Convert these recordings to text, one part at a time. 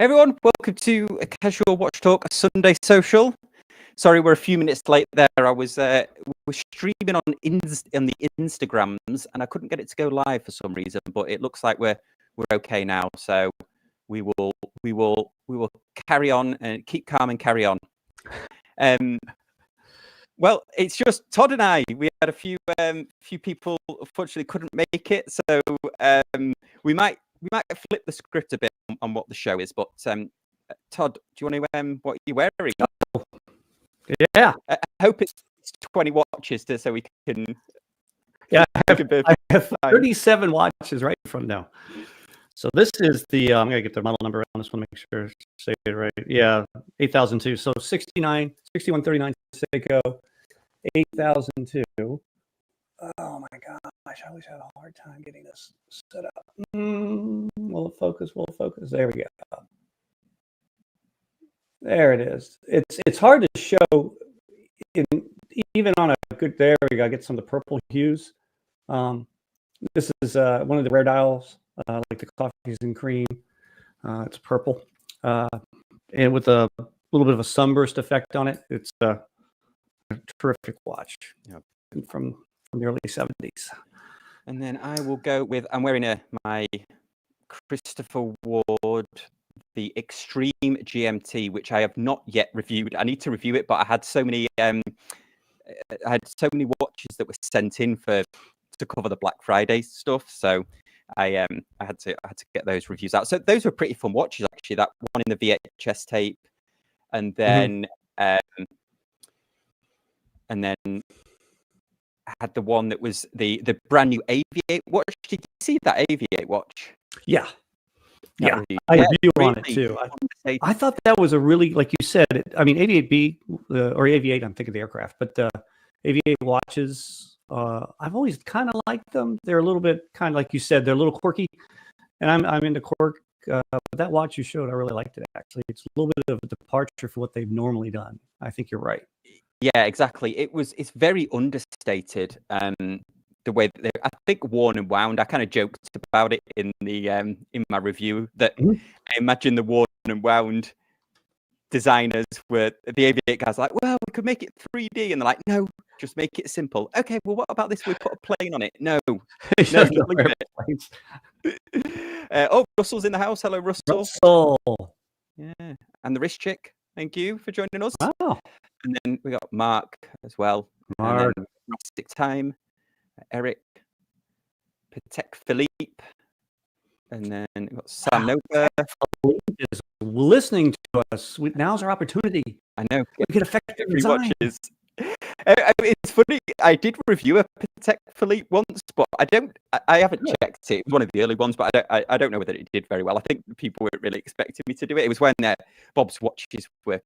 Everyone, welcome to a Casual Watch Talk Sunday Social. Sorry, we're a few minutes late there. I was streaming on the Instagrams, and I couldn't get it to go live for some reason. But it looks like we're okay now, so we will carry on and keep calm and carry on. Well, it's just Todd and I. We had a few people unfortunately couldn't make it, so we might flip the script a bit on what the show is. But Todd, do you want to what are you wearing? Yeah, I hope it's 20 watches so we can. Yeah, I have 37 watches right in front now. So this is the I'm gonna get the model number. I just want to make sure I say it right. Yeah, 8002. So 6139 Seiko, 8002. Oh my gosh, I always have a hard time getting this set up. Will it focus? Will it focus? There we go. There it is. It's hard to show even on a good. There we go. I get some of the purple hues. This is one of the rare dials, like the coffees and cream. It's purple, and with a little bit of a sunburst effect on it. It's a terrific watch. Yep. From the early 70s. And then I will go with, I'm wearing my Christopher Ward, the Extreme GMT, which I have not yet reviewed. I need to review it, but I had so many watches that were sent in to cover the Black Friday stuff, so I had to get those reviews out. So those were pretty fun watches, actually. That one in the VHS tape, and then I had the one that was the brand new Aviate watch. Did you see that Aviate watch? Yeah. I review on it too. I thought that was a really, like you said, Aviate-B or Aviate, I'm thinking of the aircraft, but Aviate watches, I've always kind of liked them. They're a little bit kind of like you said, they're a little quirky, and I'm into quirk. But that watch you showed, I really liked it. Actually, it's a little bit of a departure for what they've normally done. I think you're right. Yeah, exactly. It's very understated. The way that I think worn and wound. I kind of joked about it in my review that I imagine the worn and wound designers were the Aviate guys like, well, we could make it 3D, and they're like, no, just make it simple. Okay, well, what about this? We put a plane on it. No, oh, Russell's in the house. Hello, Russell. Yeah, and the wrist chick. Thank you for joining us. Wow. And then we got Mark as well. Mark. Rustic Time. Eric. Patek Philippe. And then we got Sam Nova. Is listening to us. Now's our opportunity. I know. We can affect their design. Watches. It's funny. I did review a Patek Philippe once, but I haven't checked it. It was one of the early ones, but I don't know whether it did very well. I think people were really expecting me to do it. It was when Bob's Watches were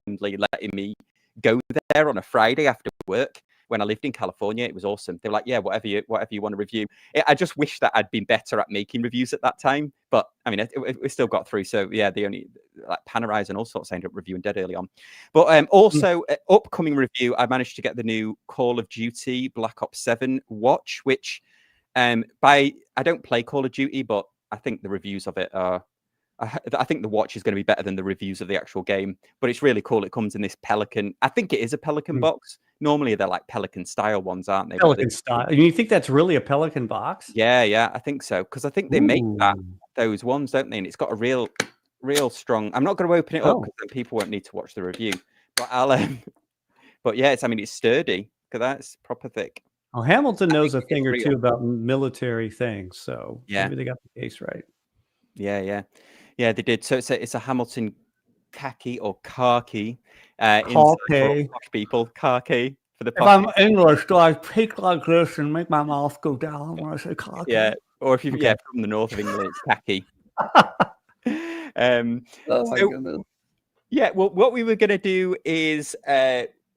kindly letting me go there on a Friday after work when I lived in California. It was awesome. They were like, yeah, whatever you want to review. I just wish that I'd been better at making reviews at that time. But I mean, we still got through. So yeah, the only like Panerai and all sorts I ended up reviewing dead early on. But also upcoming review, I managed to get the new Call of Duty Black Ops 7 watch, which I don't play Call of Duty, but I think the reviews of it are. I think the watch is going to be better than the reviews of the actual game, but it's really cool. It comes in this Pelican. I think it is a Pelican box. Normally they're like Pelican style ones, aren't they? Pelican style. You think that's really a Pelican box? Yeah, I think so. Because I think they make those ones, don't they? And it's got a real strong. I'm not going to open it up because then people won't need to watch the review. But but yeah, it's sturdy because that's proper thick. Well, Hamilton knows a thing or two about military things, so maybe they got the case right. Yeah, they did. So it's a Hamilton khaki or khaki. Khaki. People, khaki for the. If I'm English, do I speak like this and make my mouth go down when I say khaki? Yeah, or if you from the north of England, it's khaki. Oh my goodness. Yeah, well, what we were going to do is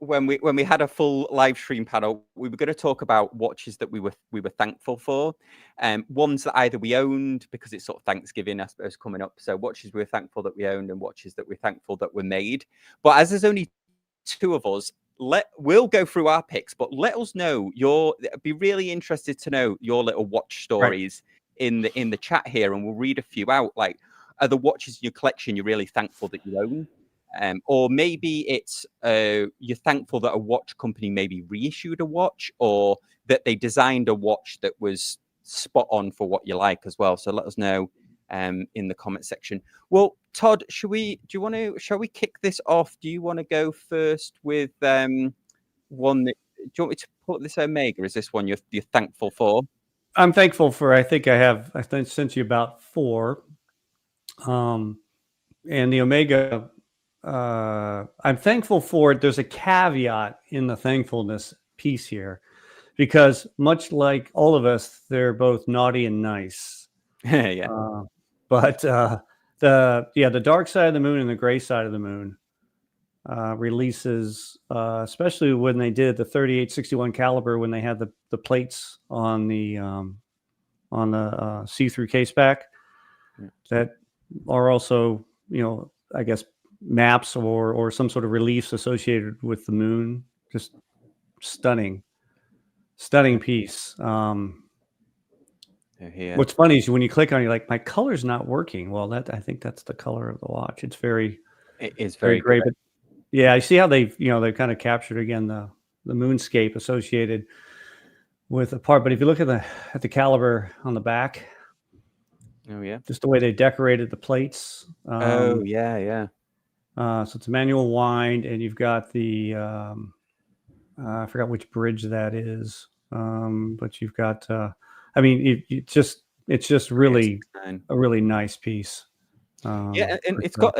when we had a full live stream panel, we were going to talk about watches that we were thankful for, ones that either we owned because it's sort of Thanksgiving, I suppose, coming up. So watches we were thankful that we owned and watches that we're thankful that were made. But as there's only two of us, we'll go through our picks. But let us know I'd be really interested to know your little watch stories in the chat here, and we'll read a few out. Like are the watches in your collection you're really thankful that you own, or maybe it's you're thankful that a watch company maybe reissued a watch, or that they designed a watch that was spot on for what you like as well. So let us know in the comment section. Well, Todd, shall we kick this off? Do you want to go first with one that, do you want me to put this Omega? Is this one you're thankful for? I'm thankful for, I think sent you about 4. And the Omega, I'm thankful for it. There's a caveat in the thankfulness piece here, because much like all of us, they're both naughty and nice. Yeah. But the dark side of the moon and the gray side of the moon releases, especially when they did the 3861 caliber, when they had the plates on the see-through case back, that are also, I guess, maps or some sort of reliefs associated with the moon. Just stunning piece. What's funny is when you click on it, you're like, my color's not working. Well, I think that's the color of the watch. It is very great. But yeah, I see how they've kind of captured again the moonscape associated with the part. But if you look at the caliber on the back, oh yeah, just the way they decorated the plates. Oh yeah. So it's a manual wind, and you've got the I forgot which bridge that is, but you've got. It's just really a really nice piece. Yeah, and it's got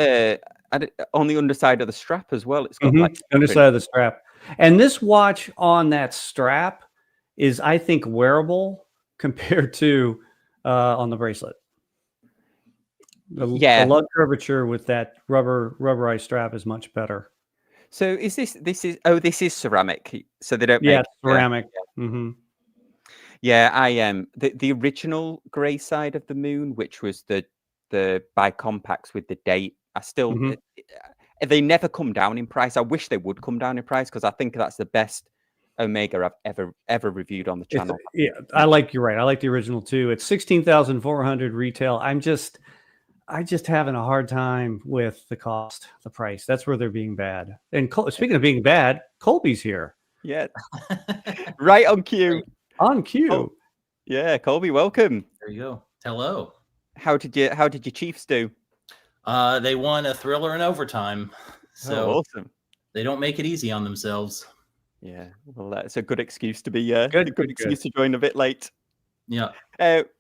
on the underside of the strap as well. It's got underside of the strap, and this watch on that strap is, I think, wearable compared to on the bracelet. The lug curvature with that rubberized strap is much better. So this is ceramic. So they don't make ceramic. Mm-hmm. Yeah, I the original grey side of the moon, which was the bicompacts with the date. I still they never come down in price. I wish they would come down in price, because I think that's the best Omega I've ever reviewed on the channel. You're right. I like the original too. It's 16,400 retail. I'm just having a hard time with the price. That's where they're being bad. And speaking of being bad, Colby's here. Yeah, right on cue. On cue. Oh, yeah, Colby, welcome. There you go. Hello. How did your Chiefs do? They won a thriller in overtime. So awesome. They don't make it easy on themselves. Yeah, well, that's a good excuse to be good excuse to join a bit late. Yeah.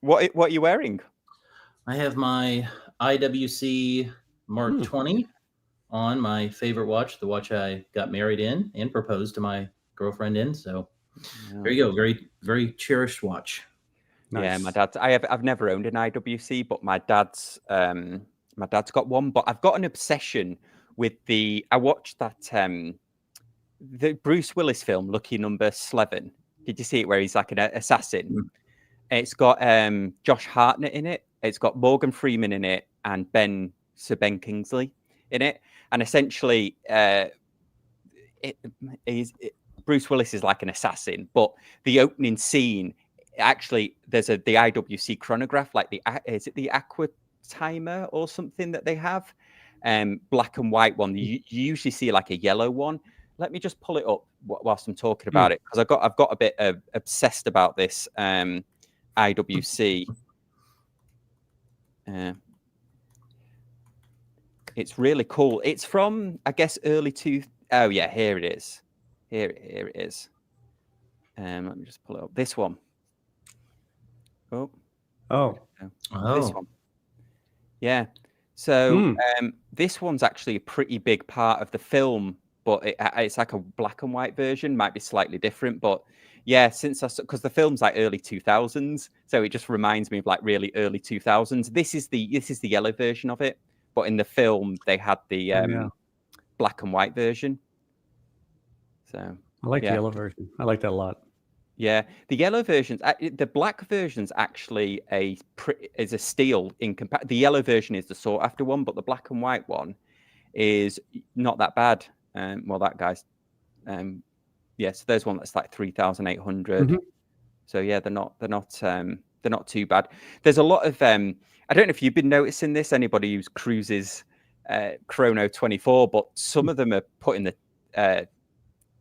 What are you wearing? I have my IWC Mark 20 on, my favorite watch, the watch I got married in and proposed to my girlfriend in. So there you go. Very, very cherished watch. Nice. Yeah, my dad's. I've never owned an IWC, but my dad's got one. But I've got an obsession with I watched that the Bruce Willis film, Lucky Number 11. Did you see it, where he's like an assassin? It's got Josh Hartnett in it. It's got Morgan Freeman in it and Sir Ben Kingsley in it. And essentially, Bruce Willis is like an assassin, but the opening scene, actually, there's the IWC chronograph, like is it the Aqua Timer or something that they have? Black and white one. You usually see like a yellow one. Let me just pull it up whilst I'm talking about it, because I've got a bit obsessed about this IWC. It's really cool. It's from, I guess, early oh yeah, here it is. Here it is. Let me just pull it up. This one. Oh. This one. Yeah. So this one's actually a pretty big part of the film, but it's like a black and white version. Might be slightly different, but yeah, because the film's like early 2000s, so it just reminds me of like really early 2000s. This is the yellow version of it, but in the film they had the black and white version. So I like the yellow version. I like that a lot. Yeah, the yellow versions, the black version's actually is a steal in the yellow version is the sought after one, but the black and white one is not that bad. Well, that guy's, so there's one that's like 3,800. So yeah, they're not they're not too bad. There's a lot of I don't know if you've been noticing this. Anybody who cruises Chrono 24, but some of them are putting the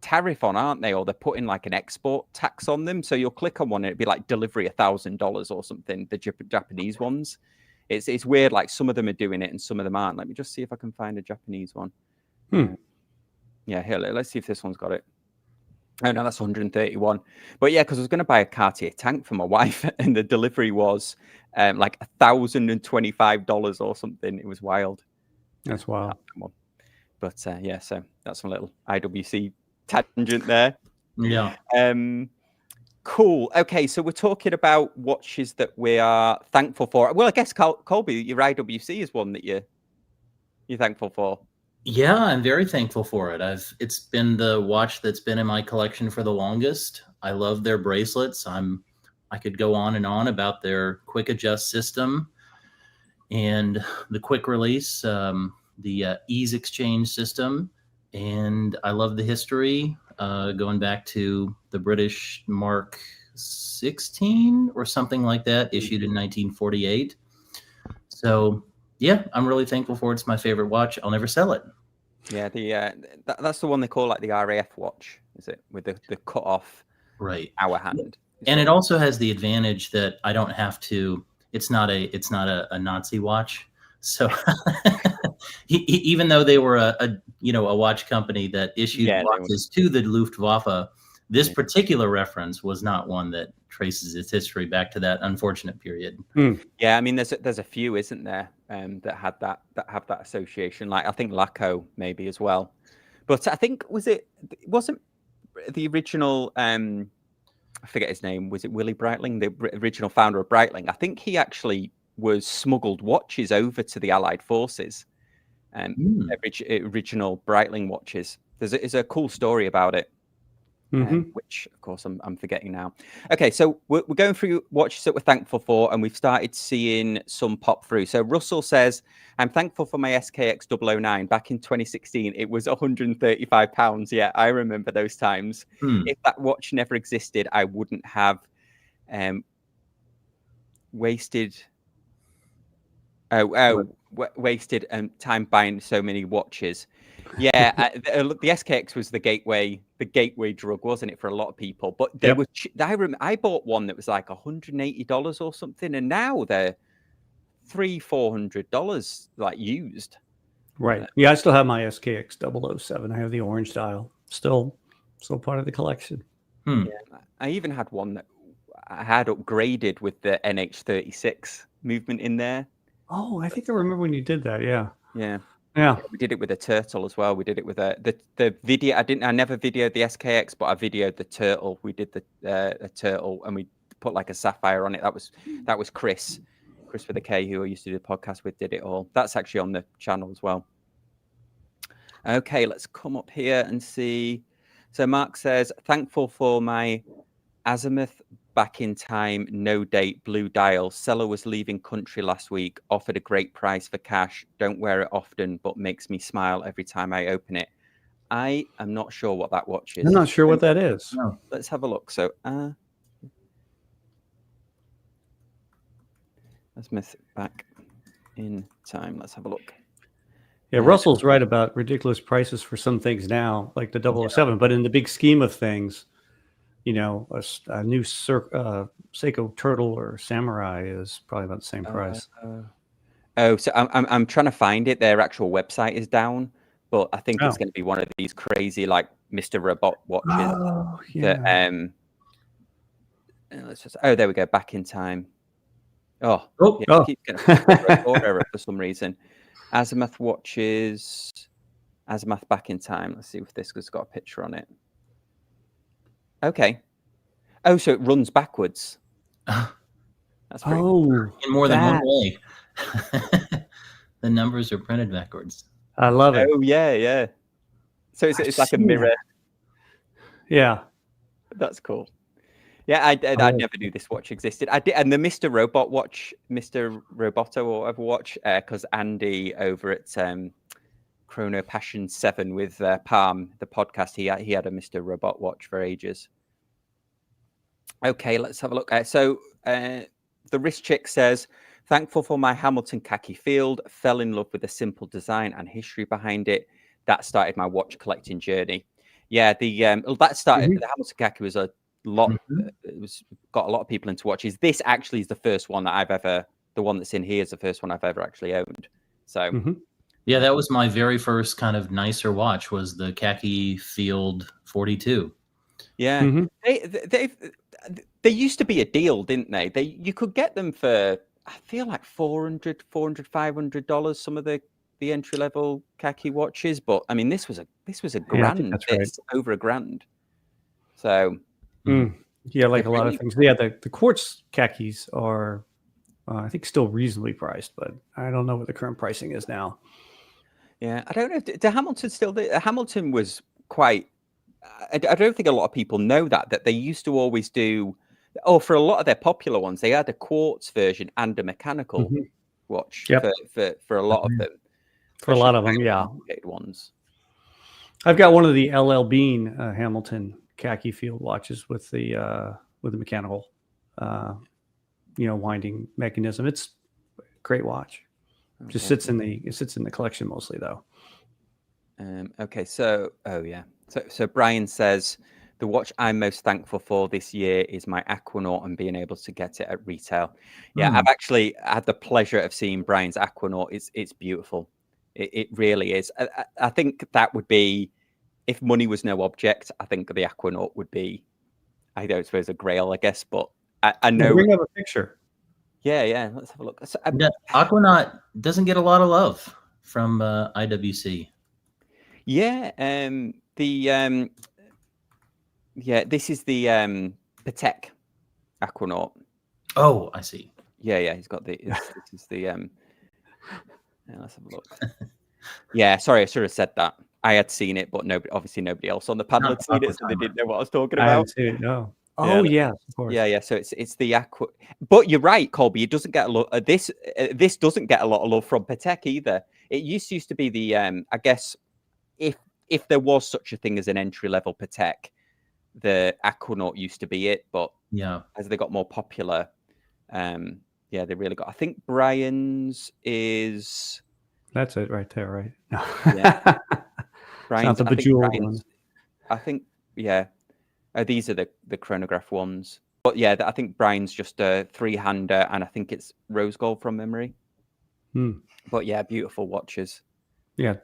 tariff on, aren't they? Or they're putting like an export tax on them. So you'll click on one and it'd be like delivery $1,000 or something. The Japanese ones. It's weird. Like some of them are doing it and some of them aren't. Let me just see if I can find a Japanese one. Yeah, here. Let's see if this one's got it. Oh no, that's 131. But yeah, because I was going to buy a Cartier tank for my wife, and the delivery was like $1,025 or something. It was wild. That's wild. But yeah, so that's a little IWC tangent there. Yeah. Cool. Okay, so we're talking about watches that we are thankful for. Well, I guess Colby, your IWC is one that you're thankful for. Yeah, I'm very thankful for it. It's been the watch that's been in my collection for the longest. I love their bracelets. I could go on and on about their quick adjust system and the quick release, the ease exchange system, and I love the history going back to the British Mark 16 or something like that, issued in 1948. So yeah, I'm really thankful for it. It's my favorite watch. I'll never sell it. Yeah, that's the one they call like the RAF watch, is it? With the cut off hour hand. And it also has the advantage that I don't have to. It's not a Nazi watch. So even though they were a watch company that issued watches to the Luftwaffe, this particular reference was not one that traces its history back to that unfortunate period. Yeah, I mean, there's a few, isn't there, that have that association. Like I think Laco maybe as well, but I think it wasn't the original. I forget his name. Was it Willie Breitling, the original founder of Breitling? I think he actually was smuggled watches over to the Allied forces. Original Breitling watches. There's a cool story about it. Which of course I'm forgetting now. Okay, so we're going through watches that we're thankful for, and we've started seeing some pop through. So Russell says, I'm thankful for my SKX 009. Back in 2016, it was £135. Yeah, I remember those times. If that watch never existed, I wouldn't have wasted time buying so many watches. Yeah, the SKX was the gateway drug, wasn't it, for a lot of people? But they were. I bought one that was like $180 or something, and now they're $300-400 like used. Right. Yeah, I still have my SKX 007. I have the orange dial, still part of the collection. Yeah, I even had one that I had upgraded with the NH36 movement in there. Oh, I think I remember when you did that. Yeah. Yeah, we did it with a turtle as well. We did it with the video. I never videoed the SKX, but I videoed the turtle. We did the turtle, and we put like a sapphire on it. That was Chris with a K, who I used to do the podcast with, did it all. That's actually on the channel as well. Okay, let's come up here and see. So Mark says, thankful for my Azimuth back in time, no date, blue dial. Seller was leaving country last week, offered a great price for cash. Don't wear it often, but makes me smile every time I open it. I am not sure what that watch is. I'm not sure what that is. No. Let's have a look. So, Azimuth back in time. Let's have a look. Yeah, Russell's right about ridiculous prices for some things now, like the 007, but in the big scheme of things, a new Seiko Turtle or Samurai is probably about the same price. So I'm trying to find it. Their actual website is down, but I think it's going to be one of these crazy like Mr. Robot watches. Oh, yeah. That, let's just. Oh, there we go. Back in time. Oh. Keep getting order for some reason. Azimuth watches. Azimuth back in time. Let's see if this has got a picture on it. Okay. Oh, so it runs backwards. That's pretty cool. In more than one way. The numbers are printed backwards. I love it. Oh, yeah. So it's like a mirror. Yeah. That's cool. Yeah, I never knew this watch existed. I did, and the Mr. Robot watch, Mr. Roboto or whatever watch, because Andy over at Chrono Passion 7 with Palm, the podcast, he had a Mr. Robot watch for ages. Okay, let's have a look. So The Wrist Chick says, thankful for my Hamilton khaki field, fell in love with the simple design and history behind it. That started my watch collecting journey. Yeah, that started, the Hamilton khaki was a lot, it got a lot of people into watches. This actually is the first one that the one that's in here is the first one I've ever actually owned. So, yeah, that was my very first kind of nicer watch, was the khaki field 42. Yeah, they used to be a deal, didn't they? You could get them for, I feel like $400, $500. Some of the entry level khaki watches, but I mean, this was a grand. That's right. Over $1,000. So, yeah, like a lot of things. Yeah, the quartz khakis are, I think, still reasonably priced, but I don't know what the current pricing is now. Yeah, I don't know. The Hamilton Hamilton was quite. I don't think a lot of people know that they used to always do. Oh, for a lot of their popular ones, they had a quartz version and a mechanical watch for a lot of them. For a lot of them, yeah. Ones. I've got one of the LL Bean Hamilton khaki field watches with the mechanical, winding mechanism. It's a great watch. Okay. Just sits in the collection mostly, though. Okay, so so Brian says, the watch I'm most thankful for this year is my Aquanaut and being able to get it at retail. Yeah, I've actually had the pleasure of seeing Brian's Aquanaut. It's beautiful. It really is. I think that would be, if money was no object, I think the Aquanaut would be, I don't suppose, a grail, I guess, but I know. Bring up a picture. Yeah. Let's have a look. So, Aquanaut doesn't get a lot of love from IWC. Yeah, this is the Patek Aquanaut. Oh, I see. Yeah, he's got this is the let's have a look. Yeah, sorry, I should have said that. I had seen it, but nobody else on the panel had seen it, so they didn't know what I was talking about. I haven't seen it, no. Oh, yeah, of course. Yeah. So it's the Aqua. But you're right, Colby. It doesn't get a lot. This doesn't get a lot of love from Patek either. It used to be the I guess if there was such a thing as an entry level Patek, the Aquanaut used to be it. But as they got more popular, they really got. I think Brian's is. That's it right there, right? Yeah. Brian's, not the bejeweled one. I think these are the chronograph ones. But yeah, I think Brian's just a 3-hander, and I think it's rose gold from memory. But yeah, beautiful watches. Yeah.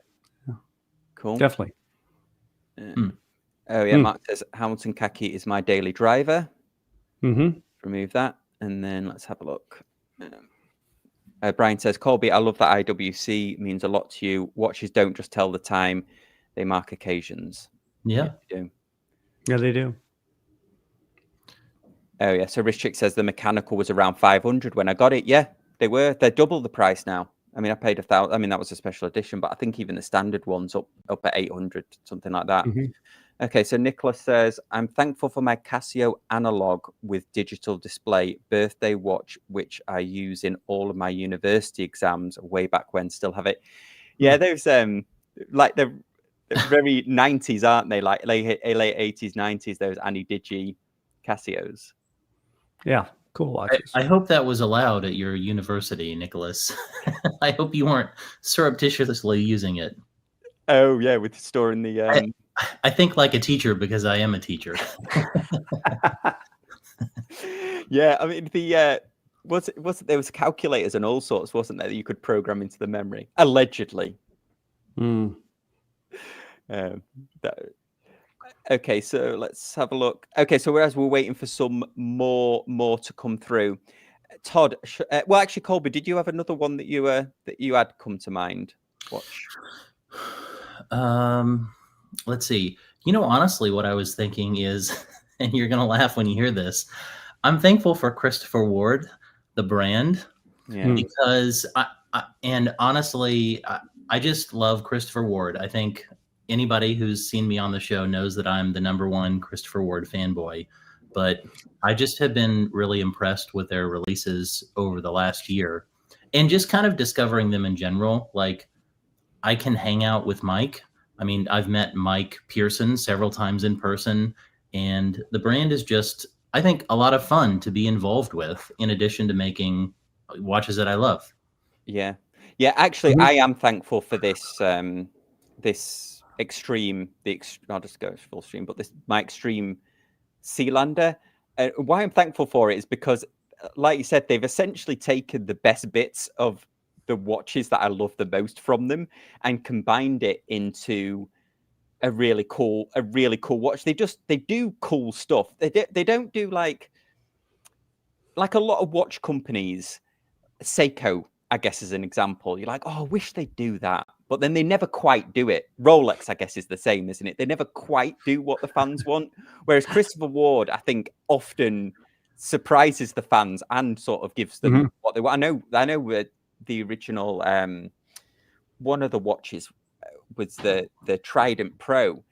Cool. Definitely. Oh yeah, Mark says Hamilton khaki is my daily driver. Remove that, and then let's have a look. Brian says, Colby, I love that IWC means a lot to you. Watches don't just tell the time; they mark occasions. Yeah, they do. Yeah, they do. Oh yeah. So Rich Chick says the mechanical was around 500 when I got it. Yeah, they were. They're double the price now. I mean, I paid $1,000. I mean, that was a special edition, but I think even the standard one's up at 800, something like that. Okay, so Nicholas says, I'm thankful for my Casio analog with digital display birthday watch, which I use in all of my university exams way back when. Still have it. Yeah, those like they're very 90s, aren't they? Like late 80s, 90s. Those Ani-Digi Casios. Yeah. Cool watches. I hope that was allowed at your university, Nicholas. I hope you weren't surreptitiously using it. Oh yeah, with storing the. I think like a teacher because I am a teacher. Yeah, I mean there was calculators and all sorts, wasn't there, that you could program into the memory, allegedly. Okay, so let's have a look. Okay, so whereas we're waiting for some more to come through, Todd. Well, actually, Colby, did you have another one that you had come to mind? Watch. Let's see. Honestly, what I was thinking is, and you're gonna laugh when you hear this, I'm thankful for Christopher Ward, the brand, because I just love Christopher Ward. I think anybody who's seen me on the show knows that I'm the #1 Christopher Ward fanboy, but I just have been really impressed with their releases over the last year and just kind of discovering them in general. Like, I can hang out with Mike. I mean, I've met Mike Pearson several times in person, and the brand is just I think, a lot of fun to be involved with, in addition to making watches that I love. Yeah. Yeah, actually, I am thankful for this this extreme, I'll just go full stream, but my extreme Sealander. Why I'm thankful for it is because, like you said, they've essentially taken the best bits of the watches that I love the most from them and combined it into a really cool watch. They do cool stuff. They don't do like a lot of watch companies. Seiko, I guess, is an example. You're like, oh, I wish they'd do that. But then they never quite do it. Rolex, I guess, is the same, isn't it? They never quite do what the fans want. Whereas Christopher Ward, I think, often surprises the fans and sort of gives them what they want. I know the original, one of the watches was the Trident Pro.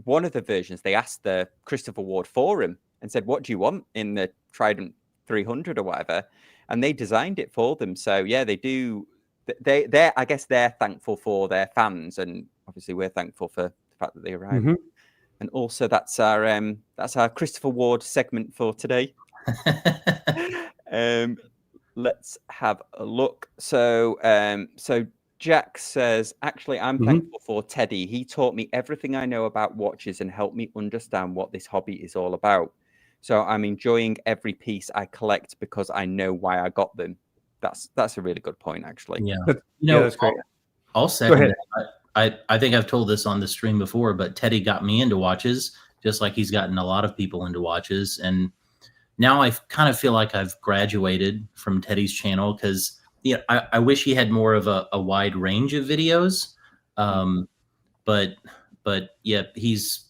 One of the versions, they asked the Christopher Ward forum and said, what do you want in the Trident 300 or whatever? And they designed it for them. So yeah, they do. I guess they're thankful for their fans, and obviously we're thankful for the fact that they arrived. And also that's our Christopher Ward segment for today. Let's have a look. So Jack says, actually, I'm thankful for Teddy. He taught me everything I know about watches and helped me understand what this hobby is all about. So I'm enjoying every piece I collect because I know why I got them. That's a really good point, actually. Yeah, that's great. I'll second that. I think I've told this on the stream before, but Teddy got me into watches, just like he's gotten a lot of people into watches. And now I kind of feel like I've graduated from Teddy's channel, because I wish he had more of a wide range of videos. But yeah, he's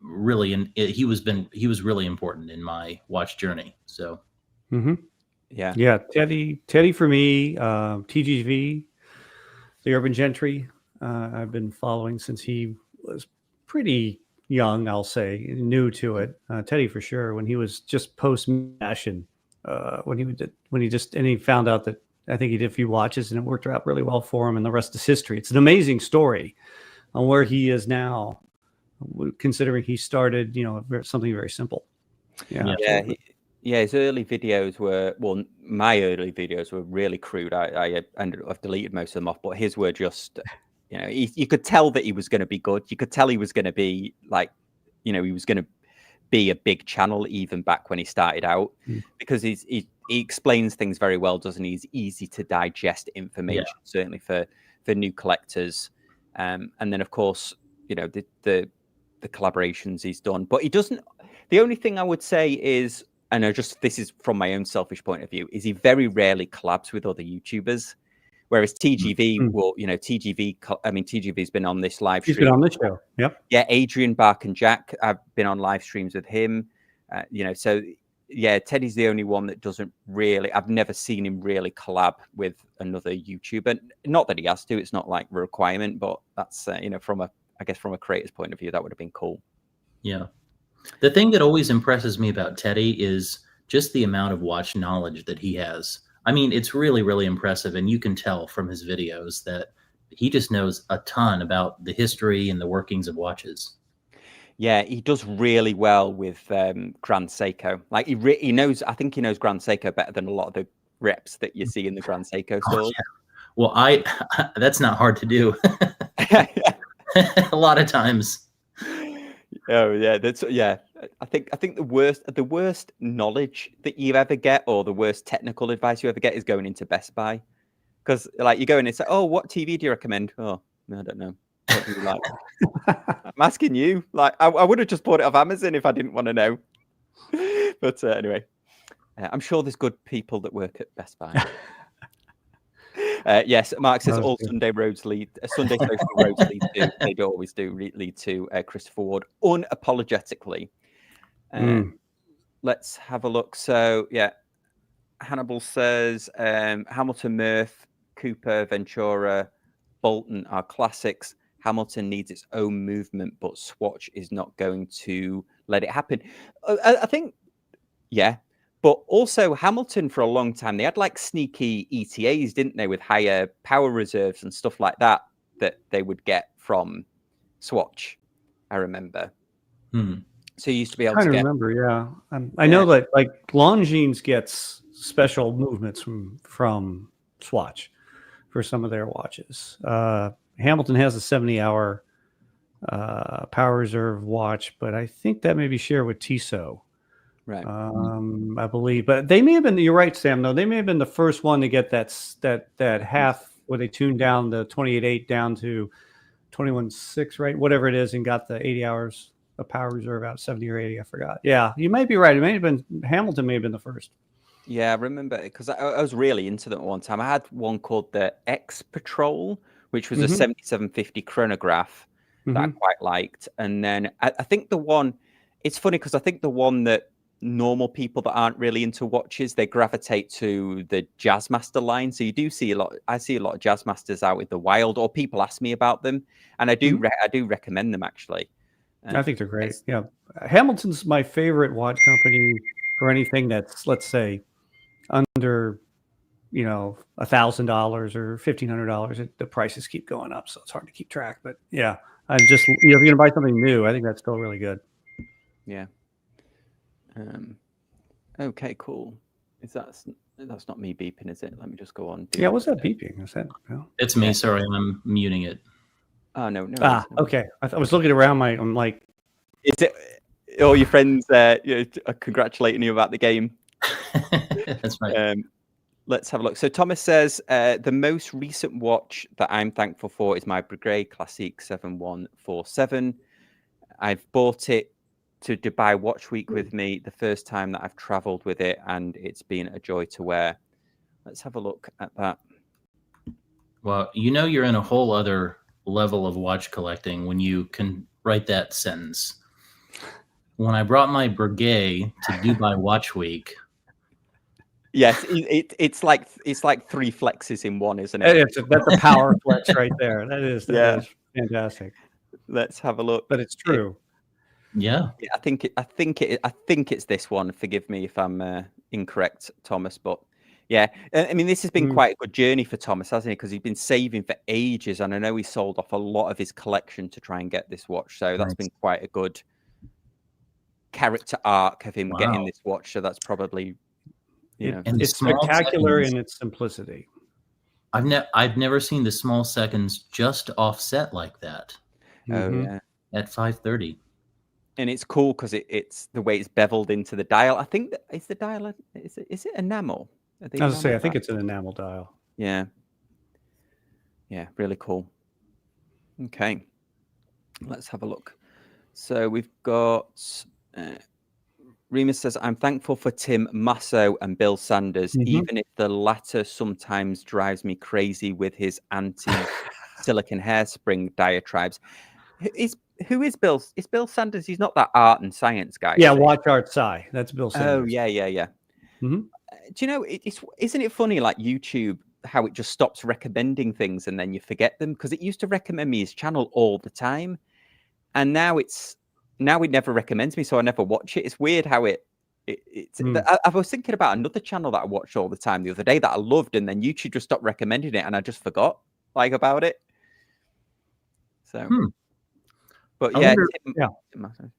really he was really important in my watch journey. So yeah, Teddy for me, TGV, the Urban Gentry, I've been following since he was pretty young, I'll say, new to it. Teddy for sure, when he was just post MASH, and when he found out that I think he did a few watches and it worked out really well for him, and the rest is history. It's an amazing story on where he is now, considering he started, something very simple. His early videos were, my early videos were really crude. I've deleted most of them off, but his were just, you could tell that he was going to be good. You could tell he was going to be he was going to be a big channel even back when he started out, because he explains things very well, doesn't he? He's easy to digest information, certainly for new collectors. And then of course, the collaborations he's done, but he doesn't. The only thing I would say is, and this is from my own selfish point of view, is he very rarely collabs with other YouTubers. Whereas TGV TGV's been on this live stream. He's been on this show. Yep. Yeah, Adrian, Bark, and Jack, I've been on live streams with him. So yeah, Teddy's the only one that doesn't really. I've never seen him really collab with another YouTuber. Not that he has to. It's not like a requirement, but that's from a creator's point of view, that would have been cool. Yeah. The thing that always impresses me about Teddy is just the amount of watch knowledge that he has. I mean, it's really, really impressive. And you can tell from his videos that he just knows a ton about the history and the workings of watches. Yeah, he does really well with Grand Seiko. Like he knows, I think he knows Grand Seiko better than a lot of the reps that you see in the Grand Seiko stores. Yeah. Well, that's not hard to do. A lot of times. Oh yeah, I think the worst knowledge that you ever get, or the worst technical advice you ever get, is going into Best Buy, because you go in and say, "Oh, what TV do you recommend?" "Oh, I don't know. What do you like?" I'm asking you. I would have just bought it off Amazon if I didn't want to know. But anyway, I'm sure there's good people that work at Best Buy. Yes, Mark says all Sunday roads lead. Sunday social roads lead to. They always do lead to Christopher Ward unapologetically. Let's have a look. So yeah, Hannibal says Hamilton, Murph, Cooper, Ventura, Bolton are classics. Hamilton needs its own movement, but Swatch is not going to let it happen. I think, yeah. But also Hamilton, for a long time, they had sneaky ETAs, didn't they, with higher power reserves and stuff like that they would get from Swatch, I remember. So you used to be able Trying to to get. remember, yeah. I know that like Longines gets special movements from Swatch for some of their watches. Hamilton has a 70-hour power reserve watch, but I think that may be shared with Tissot. Right. I believe, but they may have been. You're right, Sam. No, they may have been the first one to get that half where they tuned down the 28.8 down to 21.6, right? Whatever it is, and got the 80 hours of power reserve out, 70 or 80. I forgot. Yeah, you might be right. It may have been Hamilton. May have been the first. Yeah, I remember because I was really into them at one time. I had one called the X Patrol, which was a 7750 chronograph that I quite liked. And then I think the one, it's funny because I think the one that normal people that aren't really into watches, they gravitate to the Jazzmaster line. So you do see I see a lot of Jazzmasters out in the wild, or people ask me about them, and I do recommend them actually. I think they're great. Yeah, Hamilton's my favorite watch company for anything that's, let's say, under $1,000 or $1,500. The prices keep going up, so it's hard to keep track. But yeah, I just if you're gonna buy something new, I think that's still really good. Yeah. Okay, cool. That's not me beeping, is it? Let me just go on. Yeah, what's that beeping? Is that? No? It's me. Sorry, I'm muting it. Oh no. Okay. I was looking around. I'm like, is it all your friends congratulating you about the game? That's right. Let's have a look. So Thomas says the most recent watch that I'm thankful for is my Breguet Classique 7147. I've bought it to Dubai Watch Week with me the first time that I've traveled with it, and it's been a joy to wear. Let's have a look at that. Well, you're in a whole other level of watch collecting when you can write that sentence. When I brought my Breguet to Dubai Watch Week. Yes, it's like 3 flexes in one, isn't it? That's a power flex right there. That is fantastic. Let's have a look. But it's true. Yeah. I think it's this one. Forgive me if I'm incorrect, Thomas. But yeah, I mean, this has been quite a good journey for Thomas, hasn't it? Because he's been saving for ages, and I know he sold off a lot of his collection to try and get this watch. So that's been quite a good character arc of him getting this watch. So that's probably, it's spectacular in its simplicity. I've never seen the small seconds just offset like that. Oh yeah, at 5:30. And it's cool because it's the way it's beveled into the dial. I think that is the dial. Is it enamel? I was gonna say, I think it's an enamel dial. Yeah. Yeah, really cool. Okay, let's have a look. So we've got Remus says, I'm thankful for Tim Masso and Bill Sanders, even if the latter sometimes drives me crazy with his anti-silicon hairspring diatribes. Who is Bill? Is Bill Sanders? He's not that art and science guy. Yeah, Watch Art Sci. That's Bill Sanders. Oh, yeah. Do you know, isn't it funny, like YouTube, how it just stops recommending things and then you forget them? Because it used to recommend me his channel all the time. And now it never recommends me, so I never watch it. It's weird how I was thinking about another channel that I watched all the time the other day that I loved, and then YouTube just stopped recommending it, and I just forgot about it. So, but yeah,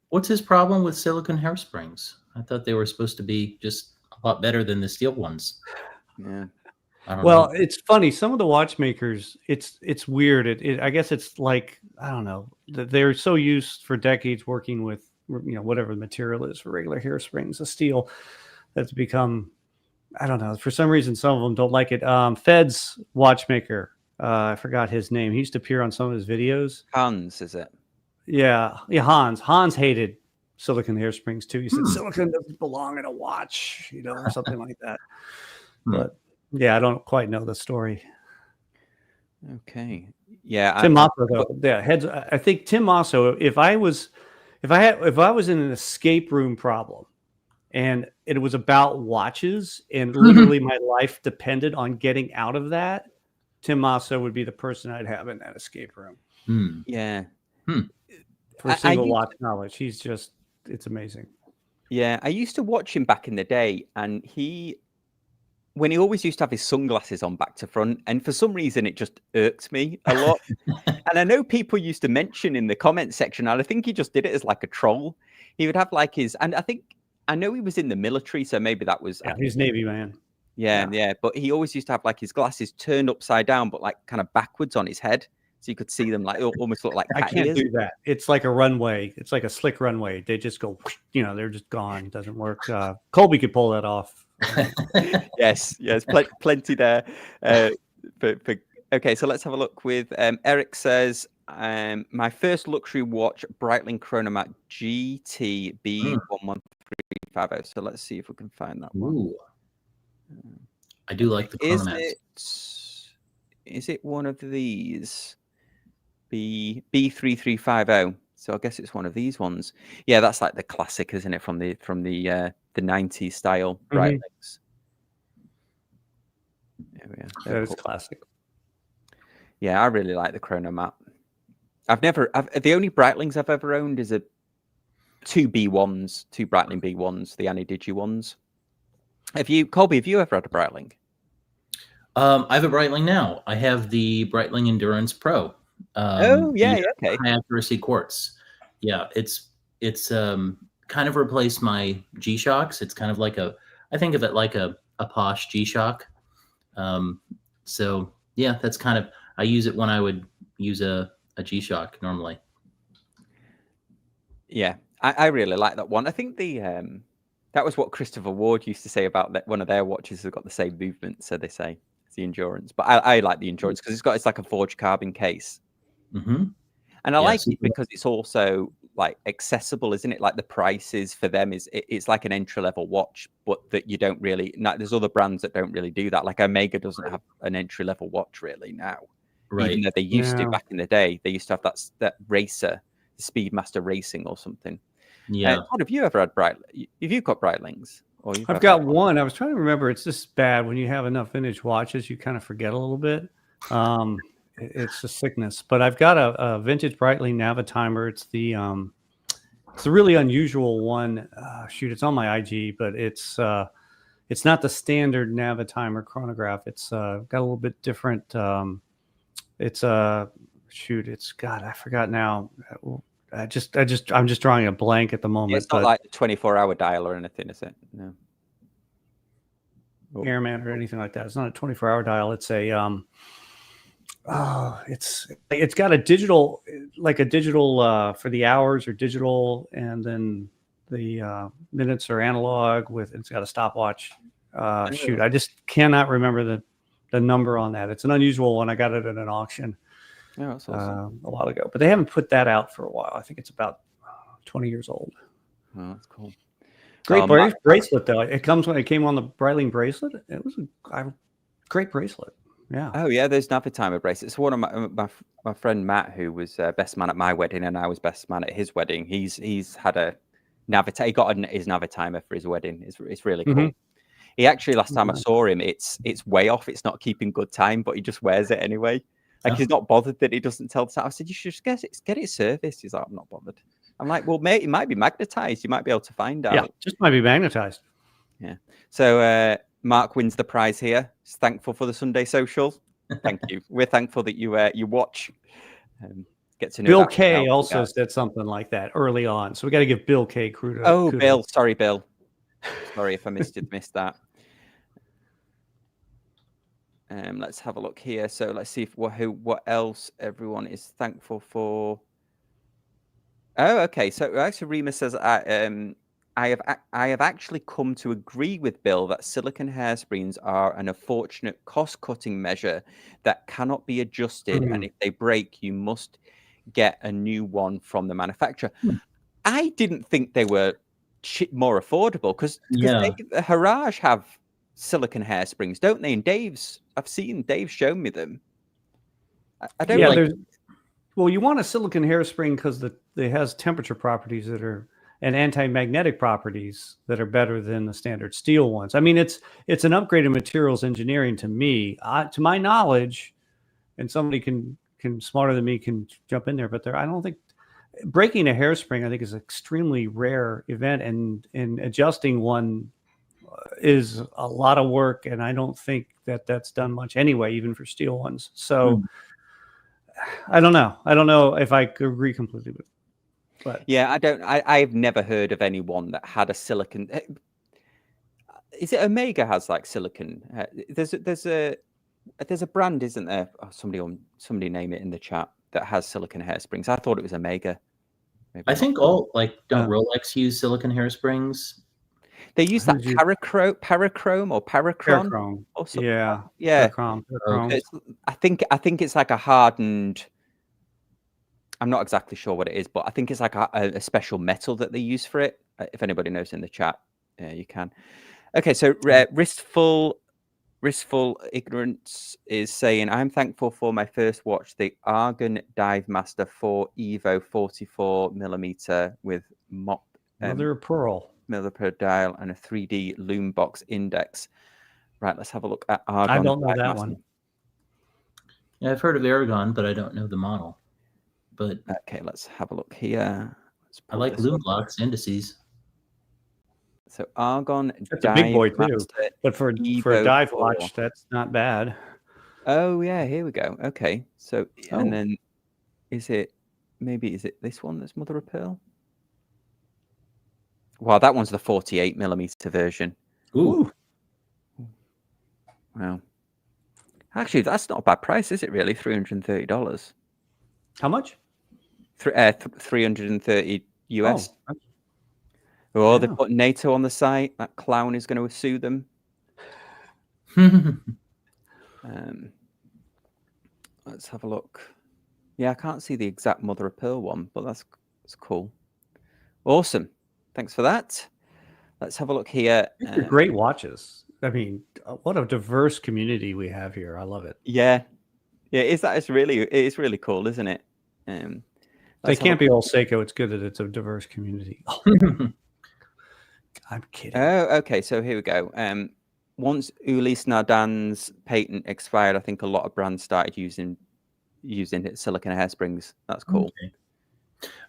what's his problem with silicone hairsprings? I thought they were supposed to be just a lot better than the steel ones. Yeah. Well, it's funny. Some of the watchmakers, it's weird. I guess it's like, I don't know. They're so used for decades working with, whatever the material is for regular hairsprings, a steel that's become, I don't know. For some reason, some of them don't like it. Fed's watchmaker, I forgot his name. He used to appear on some of his videos. Hans, is it? Yeah, Hans. Hans hated silicone hairsprings too. He said silicone doesn't belong in a watch, or something like that. But yeah, I don't quite know the story. Okay. Yeah. Tim Masso, though. Yeah, I think Tim Masso, if I was in an escape room problem and it was about watches and literally my life depended on getting out of that, Tim Masso would be the person I'd have in that escape room. Yeah. For single watch knowledge. It's amazing. Yeah. I used to watch him back in the day, and when he always used to have his sunglasses on back to front, and for some reason it just irked me a lot. And I know people used to mention in the comment section, and I think he just did it as like a troll. he would have like his, and I know he was in the military, so maybe that was. Yeah, he's Navy man. Yeah. But he always used to have like his glasses turned upside down, but like kind of backwards on his head, so you could see them like almost look like cat I can't ears. do that. It's like a runway. It's like a slick runway. They just go, they're just gone. Doesn't work. Colby could pull that off. yes, plenty there. Okay, so let's have a look with Eric says, my first luxury watch, Breitling Chronomat GT B11350. So let's see if we can find that one. Ooh. I do like the Chronomats. Is it one of these? B3350. So I guess it's one of these ones. Yeah, that's like the classic, isn't it? From the 90s style Breitlings. There we are. That is classic. Yeah, I really like the Chronomat. The only Breitlings I've ever owned is two Breitling B1s, the Anidigi ones. Colby, have you ever had a Breitling? I have a Breitling now. I have the Breitling Endurance Pro. Okay. High accuracy quartz. Yeah, it's kind of replaced my G-Shocks. It's kind of like I think of it like a posh G-Shock. So yeah, that's kind of, I use it when I would use a G-Shock normally. Yeah, I really like that one. I think that was what Christopher Ward used to say about that. One of their watches has got the same movement, so they say it's the Endurance. But I like the Endurance because it's like a forged carbon case. Mm-hmm. And I like it because it's also like accessible, isn't it? Like the prices for them it's like an entry level watch, but that you don't really. There's other brands that don't really do that. Like Omega doesn't have an entry level watch really now, right? Even though they used to back in the day. They used to have that racer, the Speedmaster Racing or something. Yeah. What have you ever had Breitling? Have you got Breitlings? I've got one. I was trying to remember. It's just bad when you have enough vintage watches, you kind of forget a little bit. It's a sickness. But I've got a vintage Breitling Navitimer. It's the really unusual one. It's on my IG, but it's not the standard Navitimer chronograph. It's got a little bit different. It's I forgot now. I'm just drawing a blank at the moment. It's not like the 24-hour dial or anything, is it? No. Airman or anything like that. It's not a 24-hour dial. It's a it's got a digital for the hours or digital, and then the minutes are analog it's got a stopwatch. I just cannot remember the number on that. It's an unusual one. I got it at an auction. Oh, that's awesome. A while ago, but they haven't put that out for a while. I think it's about 20 years old. Oh, that's cool. Great bracelet though. It came on the Breitling bracelet. It was a great bracelet. Yeah. Oh yeah, there's Navitimer bracelets. So one of my friend Matt, who was best man at my wedding, and I was best man at his wedding. He's had a Navitimer. He got his Navitimer for his wedding. It's really cool. Mm-hmm. He actually, last time I saw him, it's way off. It's not keeping good time, but he just wears it anyway. Like he's not bothered that he doesn't tell the time. I said, you should just get it serviced. He's like, I'm not bothered. I'm like, well, mate, it might be magnetized. You might be able to find out. Yeah, just might be magnetized. Yeah. So Mark wins the prize here. He's thankful for the Sunday social. Thank you. We're thankful that you watch. Get to know. Bill K also said something like that early on. So we got to give Bill K kudos. Oh, Bill. Sorry, Bill. Sorry if I missed that. Let's have a look here. So let's see what else everyone is thankful for. Oh, okay. So actually, Rima says, I have actually come to agree with Bill that silicon hairsprings are an unfortunate cost-cutting measure that cannot be adjusted, and if they break, you must get a new one from the manufacturer. I didn't think they were more affordable because Haraj have like hairsprings, don't they? And I've seen Dave's shown me them. I don't like. Well, you want a silicon hairspring because it has temperature properties that are and anti-magnetic properties that are better than the standard steel ones. I mean, it's an upgrade in materials engineering to me, to my knowledge, and somebody can smarter than me can jump in there. But I don't think breaking a hairspring, I think, is an extremely rare event, and adjusting one is a lot of work, and I don't think that's done much anyway, even for steel ones. So I don't know if I could agree completely with it. But yeah, I've never heard of anyone that had a silicon. Is it Omega has like silicon? There's a brand, isn't there? Oh, somebody name it in the chat that has silicon hairsprings. I thought it was Omega. Maybe I not. think don't Rolex use silicon hairsprings? They use that parachrome or paracron Parachrome. or something. Yeah. Yeah. Parachrome. I think it's like a hardened. I'm not exactly sure what it is, but I think it's like a special metal that they use for it. If anybody knows in the chat, you can. Okay, so Ristful Ignorance is saying, I'm thankful for my first watch, the Argon Dive Master 4 Evo 44mm with Mother of pearl. mother per dial and a 3D Loom Box index. Right, let's have a look at Argon. I don't know Dive that Master. one. Yeah, I've heard of Aragon, but I don't know the model. But okay, let's have a look here. I like Loom Box indices. So Argon That's a big boy too. Master But for a dive watch, that's not bad. Oh yeah, here we go. Okay, so and then is it this one that's mother of pearl? Wow, that one's the 48mm version. Ooh. Wow. Actually, that's not a bad price, is it? Really, $330. How much? 330 US. Oh, they put NATO on the site. That clown is going to sue them. Let's have a look. Yeah, I can't see the exact mother of pearl one, but that's cool. Awesome. Thanks for that. Let's have a look here. These are great watches. I mean, what a diverse community we have here. I love it. Yeah. It's really cool, isn't it? They can't be all Seiko. It's good that it's a diverse community. I'm kidding. Oh, okay. So here we go. Once Ulysse Nardin's patent expired, I think a lot of brands started using silicon hairsprings. That's cool. Okay.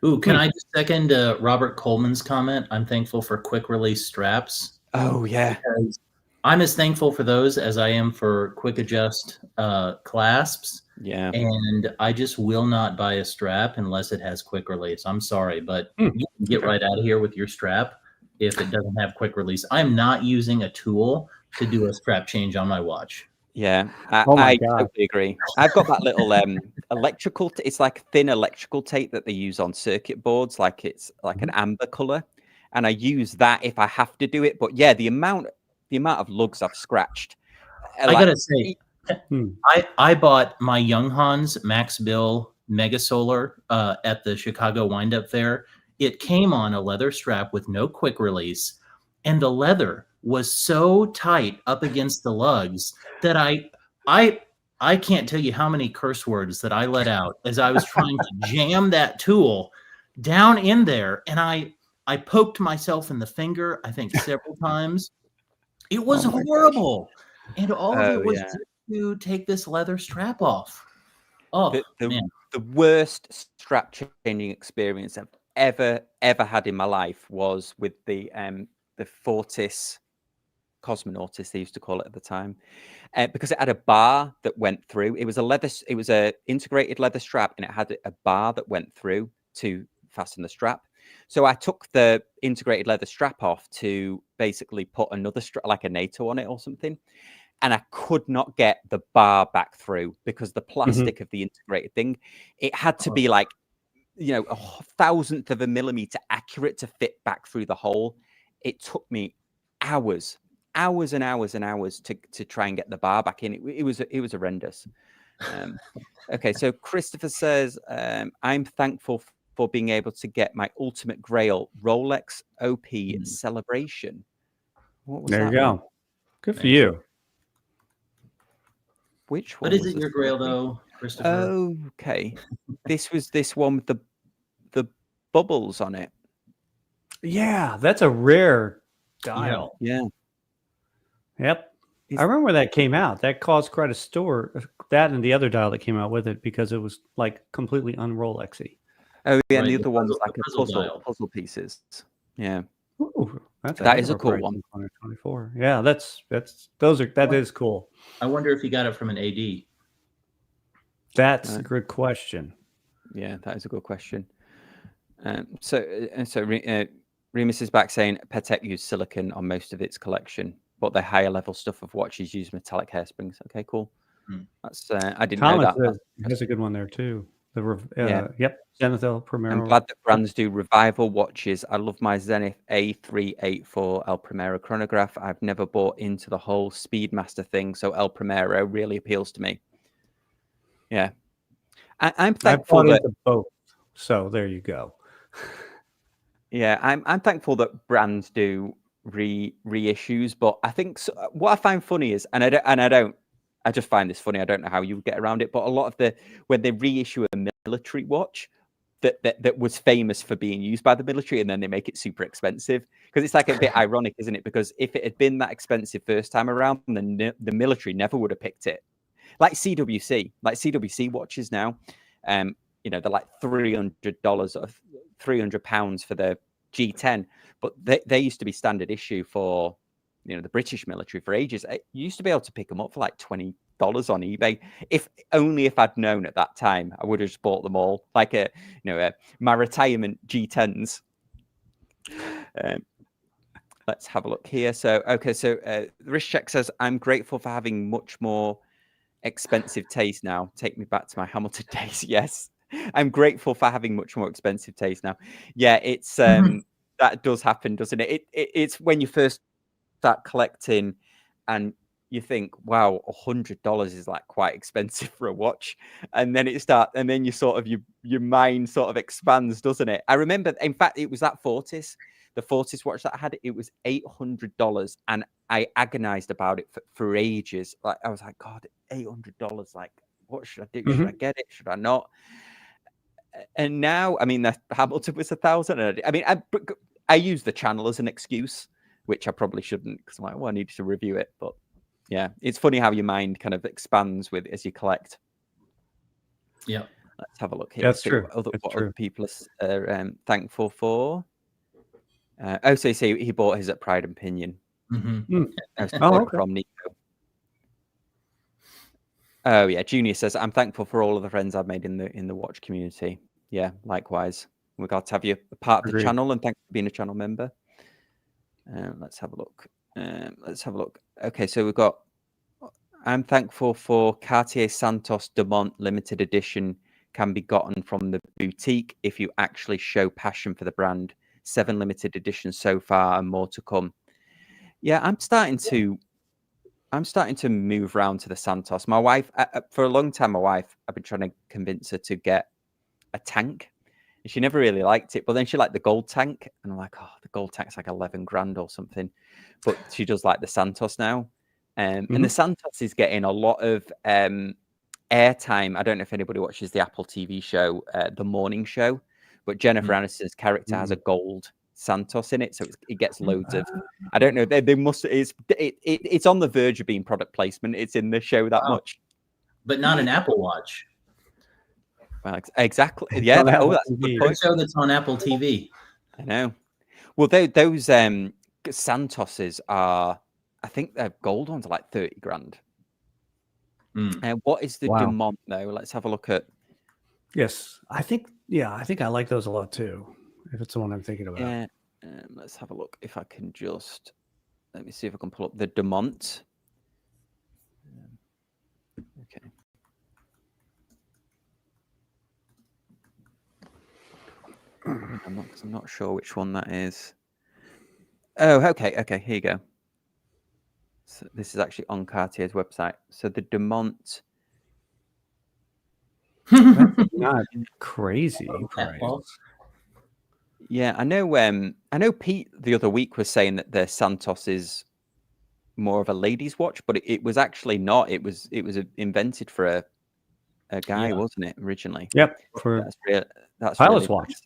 Ooh, can I just second Robert Coleman's comment? I'm thankful for quick release straps. Oh yeah. Because I'm as thankful for those as I am for quick adjust clasps. Yeah. And I just will not buy a strap unless it has quick release. I'm sorry, but you can get right out of here with your strap if it doesn't have quick release. I'm not using a tool to do a strap change on my watch. Yeah, I totally agree. I've got that little electrical. It's like thin electrical tape that they use on circuit boards, like it's like an amber color, and I use that if I have to do it. But yeah, the amount of lugs I've scratched. I gotta say, I bought my Younghans Max Bill Mega Solar at the Chicago Wind-Up Fair. It came on a leather strap with no quick release, and the leather was so tight up against the lugs that I can't tell you how many curse words that I let out as I was trying to jam that tool down in there, and I poked myself in the finger, I think several times. It was horrible. And all of it was just to take this leather strap off. Oh, man. The worst strap changing experience I've ever had in my life was with the Fortis Cosmonautis, they used to call it at the time, because it had a bar that went through. It was a integrated leather strap, and it had a bar that went through to fasten the strap. So I took the integrated leather strap off to basically put another strap, like a NATO on it or something, and I could not get the bar back through because the plastic of the integrated thing, it had to be like, a 1,000th of a millimeter accurate to fit back through the hole. It took me hours and hours to try and get the bar back in. It was horrendous. Okay, so Christopher says, I'm thankful for being able to get my ultimate grail Rolex OP Celebration. What was there that you go. one? Good for you. Which one? What is it your grail though, Christopher? Okay. This was this one with the bubbles on it. Yeah, that's a rare dial. Yeah. Yep. I remember when that came out. That caused quite a stir. That and the other dial that came out with it, because it was like completely un-Rolexy. Oh yeah, Right, and the other one was like puzzle puzzle pieces. Yeah. Ooh, that is a cool one. 24. Yeah, that is cool. I wonder if you got it from an AD. That's a good question. Yeah, that is a good question. Remus is back saying Patek used silicon on most of its collection, but the higher level stuff of watches use metallic hairsprings. Okay, cool. That's I didn't know that. Has a good one there too. Yeah. Yep, Zenith El Primero. I'm glad that brands do revival watches. I love my Zenith A384 El Primero chronograph. I've never bought into the whole Speedmaster thing, so El Primero really appeals to me. Yeah, I'm thankful that both. So there you go. Yeah, I'm thankful that brands do reissues, but I think what I find funny is, I just find this funny. I don't know how you get around it, but a lot of when they reissue a military watch that was famous for being used by the military, and then they make it super expensive, because it's like a bit ironic, isn't it? Because if it had been that expensive first time around, then the military never would have picked it. Like CWC watches now, they're like $300 or £300 for the G10, but they used to be standard issue for the British military for ages. You used to be able to pick them up for like $20 on eBay. If I'd known at that time, I would have just bought them all, like my retirement G10s. Let's have a look here. So Wrist Check says, I'm grateful for having much more expensive taste now. Take me back to my Hamilton days. Yes, I'm grateful for having much more expensive taste now. Yeah, it's that does happen, doesn't it? It's when you first start collecting and you think, wow, $100 is like quite expensive for a watch, and then you sort of your mind sort of expands, doesn't it? I remember, in fact, it was that Fortis, the Fortis watch that I had. It was $800, and I agonized about it for ages. Like, I was like, God, $800, like, what should I do? Should I get it? Should I not? And now, I mean, the Hamilton was $1,000. I mean, I use the channel as an excuse, which I probably shouldn't, because I'm like, I need to review it. But yeah, it's funny how your mind kind of expands as you collect. Yeah. Let's have a look here. That's true. What other people are thankful for. So you say he bought his at Pride and Pinion. From Nico. Oh yeah, Junior says, I'm thankful for all of the friends I've made in the watch community. Yeah, likewise. We're glad to have you a part of the channel, and thanks for being a channel member. Let's have a look. Okay, so we've got, I'm thankful for Cartier Santos Dumont limited edition, can be gotten from the boutique if you actually show passion for the brand. 7 limited editions so far and more to come. Yeah, I'm starting to move around to the Santos. My wife, for a long time, I've been trying to convince her to get a tank. And she never really liked it, but then she liked the gold tank. And I'm like, oh, the gold tank's like 11 grand or something. But she does like the Santos now. And the Santos is getting a lot of airtime. I don't know if anybody watches the Apple TV show, The Morning Show, but Jennifer Aniston's character has a gold Santos in it, so it gets loads of. I don't know. They must. It's on the verge of being product placement. It's in the show that much, but not an Apple Watch. Well, exactly. Yeah. That's a good point. Show that's on Apple TV. I know. Well, those Santoses are. I think their gold ones are like 30 grand. And what is the Dumont though? Let's have a look at. Yes, I think I like those a lot too. If it's the one I'm thinking about. Yeah. Let's have a look. If I can just let me see if I can pull up the Dumont. Okay. I'm not sure which one that is. Oh, okay. Here you go. So this is actually on Cartier's website. So the Dumont. That's not crazy price. Yeah, I know Pete the other week was saying that the Santos is more of a ladies' watch, but it was actually not. It was invented for a guy, wasn't it, originally? Yep. For that's pilot's really watch. Nice.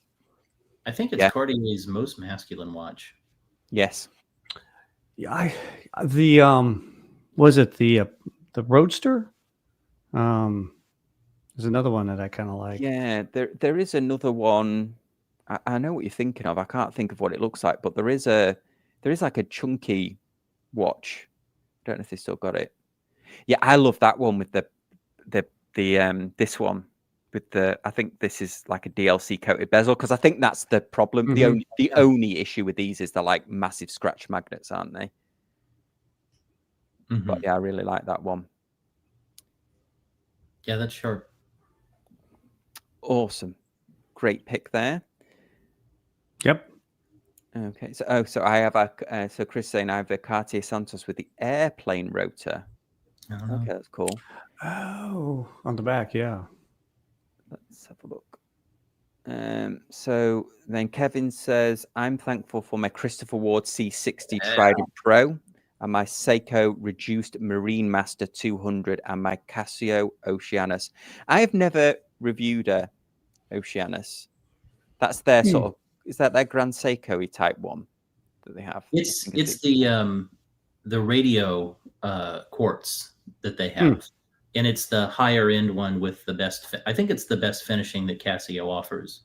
I think it's Cartier's most masculine watch. Yes. Yeah, was it the Roadster? There's another one that I kind of like. Yeah, there is another one. I know what you're thinking of. I can't think of what it looks like, but there is like a chunky watch. I don't know if they still got it. Yeah, I love that one with the this one. I think this is like a DLC coated bezel, because I think that's the problem. Mhm. The only issue with these is they're like massive scratch magnets, aren't they? Mhm. But yeah, I really like that one. Yeah, that's sharp. Awesome. Great pick there. Yep. Okay, so I have so Chris saying I have the Cartier Santos with the airplane rotor. Okay, that's cool. Oh, on the back, yeah. Let's have a look. So then Kevin says, I'm thankful for my Christopher Ward C60 Trident Pro and my Seiko Reduced Marine Master 200 and my Casio Oceanus. I have never reviewed a Oceanus. That's their sort of, is that their Grand Seiko-y type one that they have? It's the radio quartz that they have. And it's the higher end one with the best. I think it's the best finishing that Casio offers.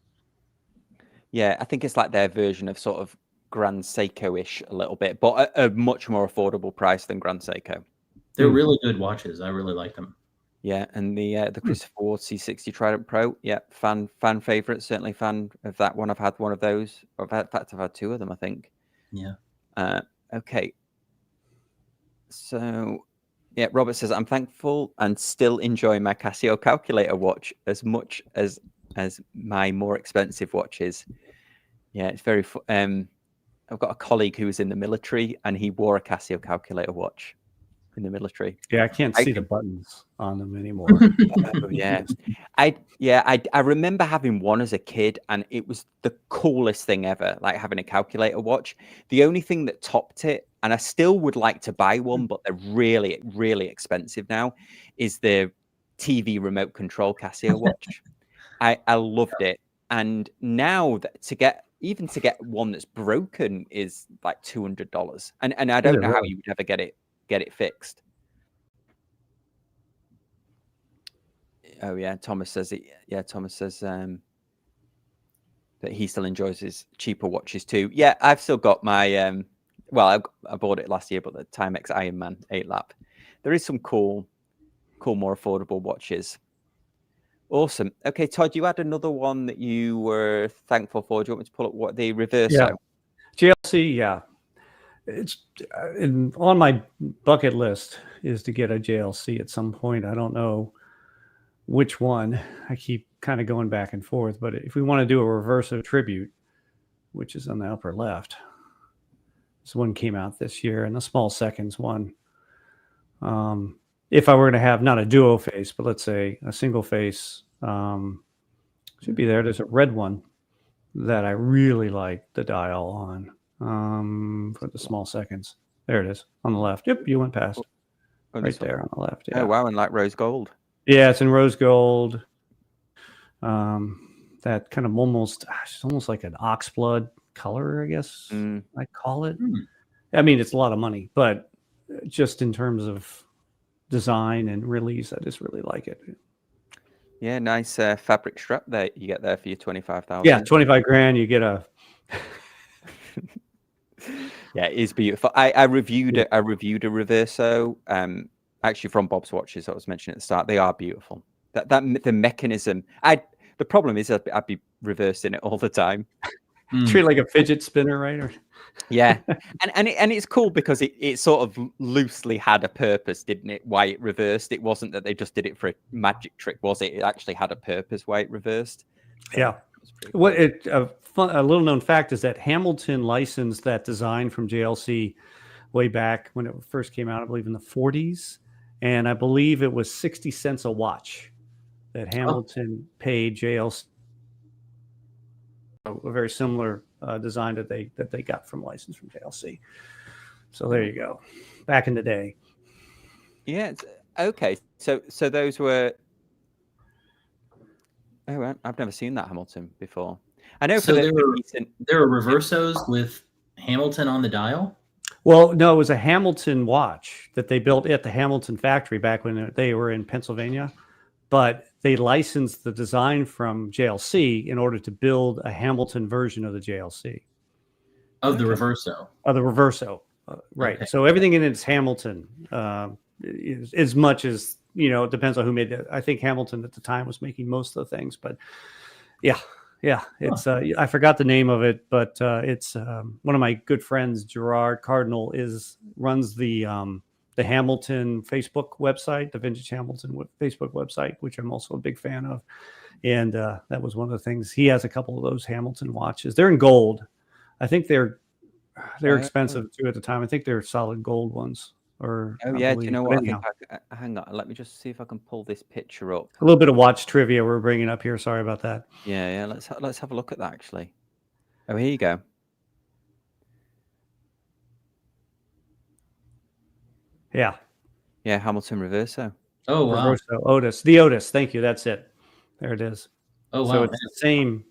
Yeah, I think it's like their version of sort of Grand Seiko-ish a little bit, but a much more affordable price than Grand Seiko. They're really good watches. I really like them. Yeah, and the Christopher Ward C60 Trident Pro, yeah, fan favorite, certainly fan of that one. I've had one of those. In fact, I've had two of them, I think. Yeah. Okay. So, yeah, Robert says, I'm thankful and still enjoy my Casio calculator watch as much as my more expensive watches. Yeah, it's very I've got a colleague who was in the military and he wore a Casio calculator watch in the military. Yeah, I can't see the buttons on them anymore. I remember having one as a kid and it was the coolest thing ever, like having a calculator watch. The only thing that topped it, and I still would like to buy one, but they're really, really expensive now, is the TV remote control Casio watch. I loved it. And now to get one that's broken is like $200. And I don't know how you would ever get it fixed. Oh yeah, Thomas says that he still enjoys his cheaper watches too. Yeah, I've still got my I bought it last year, but the Timex Ironman 8-lap. There is some cool, more affordable watches. Awesome. Okay, Todd, you had another one that you were thankful for. Do you want me to pull up what the Reverso? Yeah. JLC, yeah. It's on my bucket list is to get a JLC at some point. I don't know which one. I keep kind of going back and forth, but if we want to do a Reverso tribute, which is on the upper left, this one came out this year, and the small seconds one. If I were to have not a duo face, but let's say a single face, should be there. There's a red one that I really like the dial on for the small seconds. There it is on the left. Yep, you went past. Right there on the left. Yeah. Oh, wow, and like rose gold. Yeah, it's in rose gold. That kind of almost like an oxblood color, I guess I call it. I mean, it's a lot of money, but just in terms of design and release, I just really like it. Yeah, nice fabric strap there you get there for your 25,000. Yeah, 25 grand. You get a. Yeah, it is beautiful. I reviewed a Reverso, actually from Bob's Watches. I was mentioning at the start. They are beautiful. That the mechanism. The problem is I'd be reversing it all the time. Treat it like a fidget spinner, right? Yeah, and it's cool because it sort of loosely had a purpose, didn't it? Why it reversed. It wasn't that they just did it for a magic trick, was it? It actually had a purpose why it reversed. So yeah. Cool. A little known fact is that Hamilton licensed that design from JLC way back when it first came out, I believe in the 40s, and I believe it was 60 cents a watch that Hamilton paid JLC. A very similar design that they got from license from JLC. So there you go. Back in the day. Yeah. Okay. So those were. Oh, I've never seen that Hamilton before. I know. So there were Reversos with Hamilton on the dial. Well, no, it was a Hamilton watch that they built at the Hamilton factory back when they were in Pennsylvania, but they licensed the design from JLC in order to build a Hamilton version of the JLC. Of the Reverso. Of the Reverso, right. Okay. So everything in it is Hamilton, as much as it depends on who made it. I think Hamilton at the time was making most of the things, but yeah. It's I forgot the name of it, but it's one of my good friends, Gerard Cardinal, runs the Hamilton Facebook website, the Vintage Hamilton Facebook website, which I'm also a big fan of. And that was one of the things. He has a couple of those Hamilton watches. They're in gold. I think they're expensive too at the time. I think they're solid gold ones. Do you know what? Hang on. Let me just see if I can pull this picture up. A little bit of watch trivia we're bringing up here. Sorry about that. Yeah. Let's have a look at that actually. Oh, here you go. Yeah. Hamilton Reverso. Oh, wow. Reverso Otis. The Otis. Thank you. That's it. There it is. Oh, wow. So it's the same.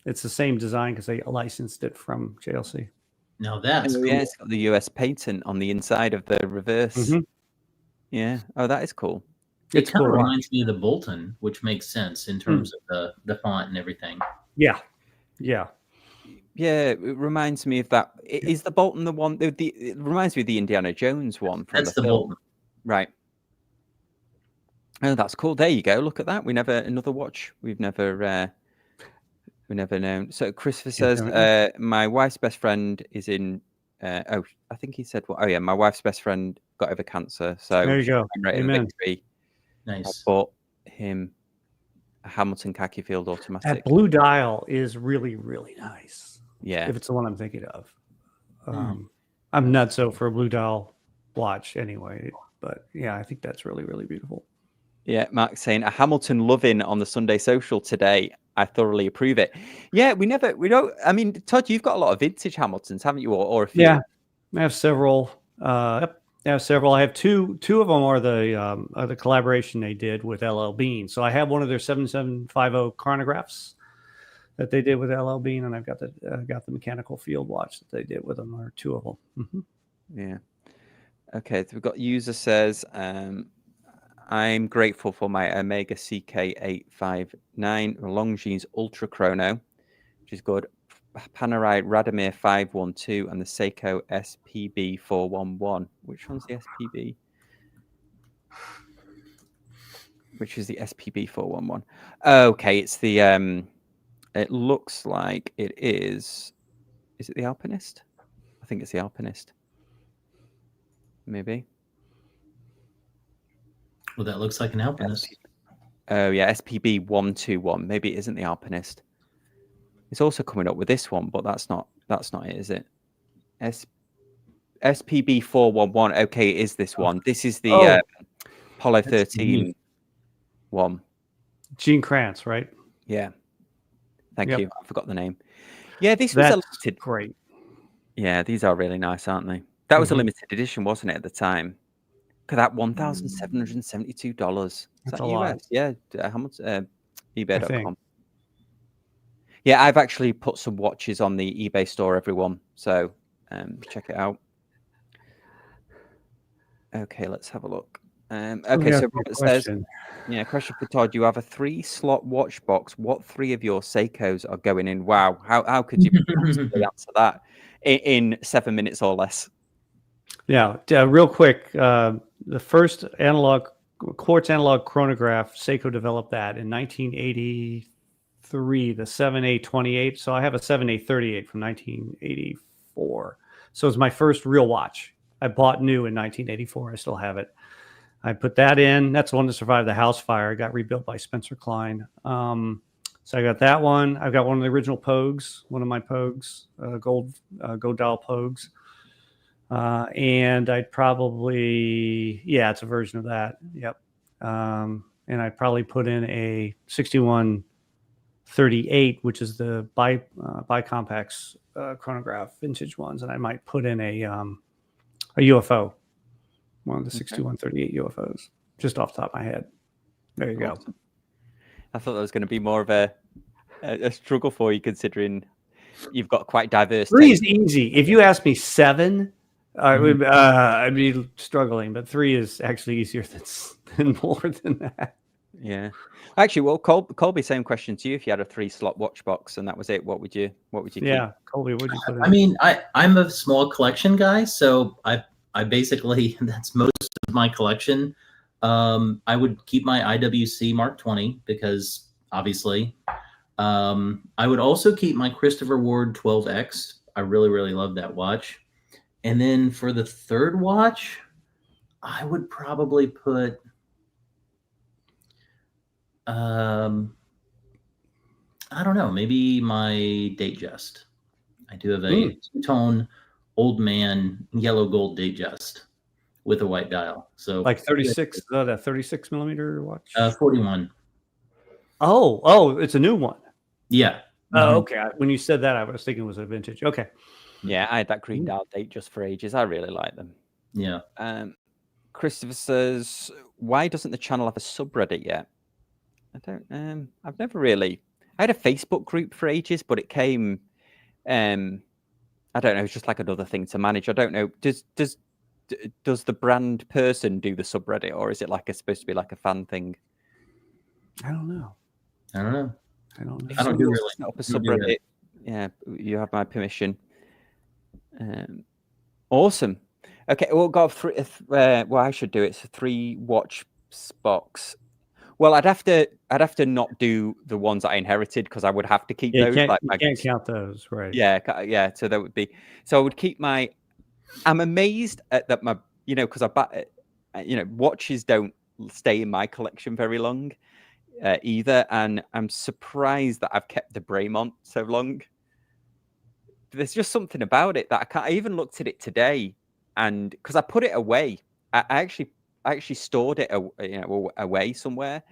It's the same design because they licensed it from JLC. Now that's cool. Yeah, it's got the US patent on the inside of the reverse. Mm-hmm. Yeah. Oh, that is cool. It kind of reminds me of the Bolton, which makes sense in terms of the font and everything. Yeah. It reminds me of that. Is the Bolton the one? It reminds me of the Indiana Jones one. That's the Bolton. Right. Oh, that's cool. There you go. Look at that. Another watch we've never known. So Christopher says, my wife's best friend is in. I think he said, my wife's best friend got over cancer. So there you go. Amen. Nice. I bought him a Hamilton khaki field automatic. That blue dial is really, really nice. Yeah. If it's the one I'm thinking of. I'm nutso for a blue dial watch anyway. But yeah, I think that's really, really beautiful. Yeah, Mark's saying a Hamilton loving on the Sunday Social today. I thoroughly approve it. Yeah, we don't. I mean, Todd, you've got a lot of vintage Hamiltons, haven't you? Or a few? Yeah, I have several. I have several. I have two. Two of them are the collaboration they did with LL Bean. So I have one of their 7750 chronographs that they did with LL Bean, and I've got the mechanical field watch that they did with them. Or two of them. Mm-hmm. Yeah. Okay, so we've got user says, I'm grateful for my Omega CK859 Longines Ultra Chrono, which is good. Panerai Radomir 512 and the Seiko SPB 411. Which one's the SPB? Which is the SPB 411? Okay, it's the it looks like it is it the Alpinist? I think it's the Alpinist. Maybe. Well, that looks like an Alpinist. Oh yeah, SPB 121. Maybe it isn't the Alpinist. It's also coming up with this one, but that's not it, is it? SPB 411. Okay, it is this one. This is the Apollo 13 one. Gene Kranz, right? Yeah. Thank you. I forgot the name. Yeah, this was a limited. Great. Yeah, these are really nice, aren't they? That was a limited edition, wasn't it, at the time? Look at that, $1,772. Is That's that a US? lot. Yeah, how much? eBay.com. Yeah, I've actually put some watches on the eBay store, everyone. So check it out. Okay, let's have a look. Okay, so Robert says, question for Todd. You have a 3-slot watch box. What 3 of your Seikos are going in? Wow, how could you possibly answer that in 7 minutes or less? Yeah, real quick. The first quartz analog chronograph, Seiko developed that in 1983, the 7A28. So I have a 7A38 from 1984. So it's my first real watch. I bought new in 1984. I still have it. I put that in. That's the one that survived the house fire. It got rebuilt by Spencer Klein. So I got that one. I've got one of the original Pogues, one of my Pogues, gold dial Pogues. And I'd probably, it's a version of that. Yep. And I'd probably put in a 6138, which is the Bicompax chronograph vintage ones. And I might put in a UFO, one of the 6138 UFOs, just off the top of my head. There you go. I thought that was going to be more of a struggle for you, considering you've got quite diverse. 3 is easy. If you ask me 7, I'd be struggling, but 3 is actually easier than more than that. Yeah, actually, well, Colby, same question to you. If you had a 3-slot watch box and that was it, what would you keep? Yeah, Colby, what would you put in? I mean, I'm a small collection guy, so I basically that's most of my collection. I would keep my IWC Mark 20 because obviously. I would also keep my Christopher Ward 12X. I really, really love that watch. And then for the third watch, I would probably put I don't know, maybe my Datejust. I do have a two-tone old man yellow gold Datejust with a white dial. So like 36, that 36 millimeter watch. 41. Oh, it's a new one. Yeah. Oh, okay. When you said that, I was thinking it was a vintage. Okay. Yeah, I had that green dial date just for ages. I really like them. Yeah. Christopher says, why doesn't the channel have a subreddit yet? I don't. I've never really. I had a Facebook group for ages, but it came. I don't know. It's just like another thing to manage. I don't know. Does the brand person do the subreddit, or is it like supposed to be like a fan thing? I don't know. I don't know. If I don't do really set up a subreddit. Yeah, you have my permission. Awesome. Okay, we'll go three. Well, I should do it. It's a 3 watch box. Well, I'd have to not do the ones that I inherited because I would have to keep those. You can't count those, right? Yeah. So that would be. So I would keep my. I'm amazed at that my because watches don't stay in my collection very long either, and I'm surprised that I've kept the Bremont so long. There's just something about it that I can't. I even looked at it today, and because I put it away, I actually stored it away somewhere,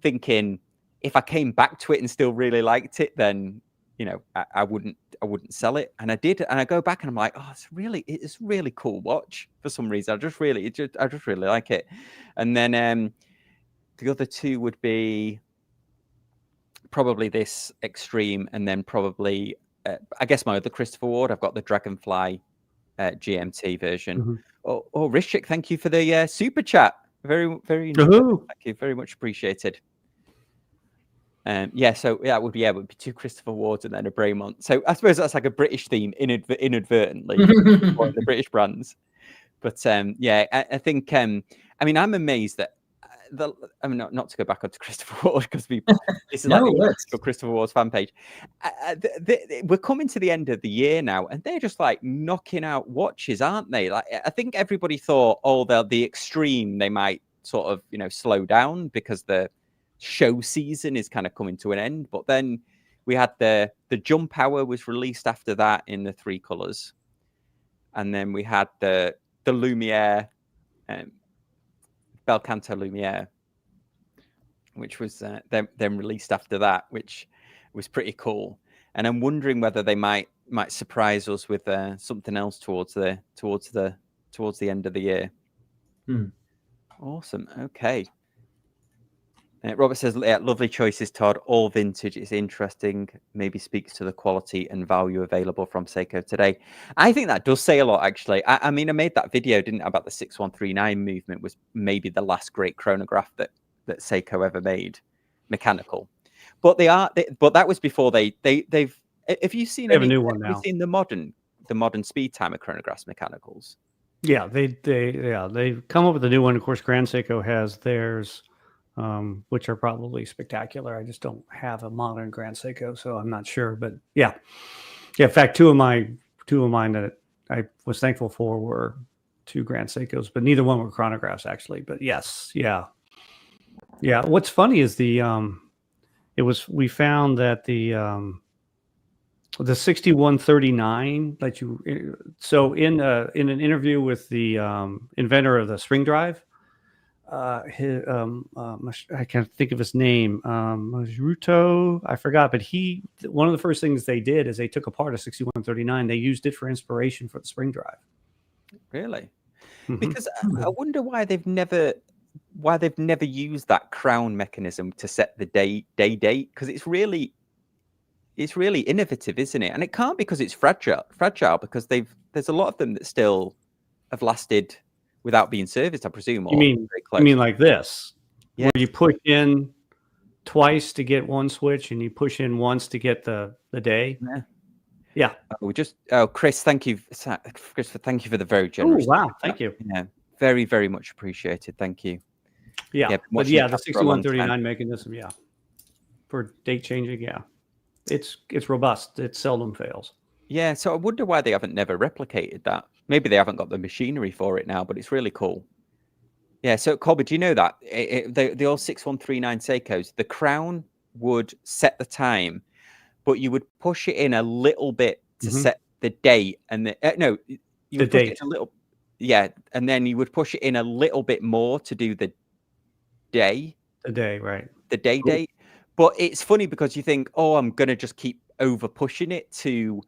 thinking if I came back to it and still really liked it, then I wouldn't sell it. And I did, and I go back and I'm like, oh, it's really cool watch for some reason. I just really like it. And then the other 2 would be probably this Extreme, and then probably I guess my other Christopher Ward. I've got the Dragonfly GMT version. Mm-hmm. Oh, Rishik, thank you for the super chat. Very, very nice. Thank you, very much appreciated. So it would be 2 Christopher Wards and then a Bremont. So I suppose that's like a British theme inadvertently for the British brands. But I think I'm amazed that not to go back onto Christopher Ward because this is like the Christopher Ward's fan page. We're coming to the end of the year now, and they're just like knocking out watches, aren't they? Like I think everybody thought, the Extreme they might sort of slow down because the show season is kind of coming to an end. But then we had the Jump Hour was released after that in the 3 colors, and then we had the Lumiere. Belcanto Lumiere, which was then released after that, which was pretty cool. And I'm wondering whether they might surprise us with something else towards the end of the year. Awesome. Okay. Robert says, lovely choices, Todd. All vintage. It's interesting. Maybe speaks to the quality and value available from Seiko today. I think that does say a lot, actually. I made that video, didn't I, about the 6139 movement was maybe the last great chronograph that Seiko ever made, mechanical. But but that was before they've. Have you seen? They have a new one now. Have you seen the modern speed timer chronographs mechanicals? Yeah, they've come up with a new one. Of course, Grand Seiko has theirs. Which are probably spectacular. I just don't have a modern Grand Seiko, so I'm not sure. But yeah. In fact, two of mine that I was thankful for were 2 Grand Seikos, but neither one were chronographs actually. But yes, yeah. What's funny is we found that the 6139 in an interview with the inventor of the spring drive. I can't think of his name. Ruto, I forgot, but one of the first things they did is they took apart a 6139. They used it for inspiration for the spring drive. Really? Mm-hmm. Because I wonder why they've never used that crown mechanism to set the day date, because it's really innovative, isn't it? And it can't because it's fragile because there's a lot of them that still have lasted without being serviced, I presume. You mean like this? Yeah. Where you push in twice to get one switch and you push in once to get the day? Yeah. Chris, thank you. Chris, thank you for the very generous. Oh, wow. Thank you. Yeah. Very, very much appreciated. Thank you. Yeah, Yeah, but watching yeah, it the for a long time. 6139 mechanism, yeah, for date changing, yeah, it's robust. It seldom fails. Yeah, so I wonder why they haven't never replicated that. Maybe they haven't got the machinery for it now, but it's really cool. Yeah, so Colby, do you know that the old 6139 Seikos, the crown would set the time, but you would push it in a little bit to set the date, and no, you would push it in a little, yeah, and then you would push it in a little bit more to do the day. The day, right? The day date. But it's funny because you think, oh, I'm gonna just keep over pushing it to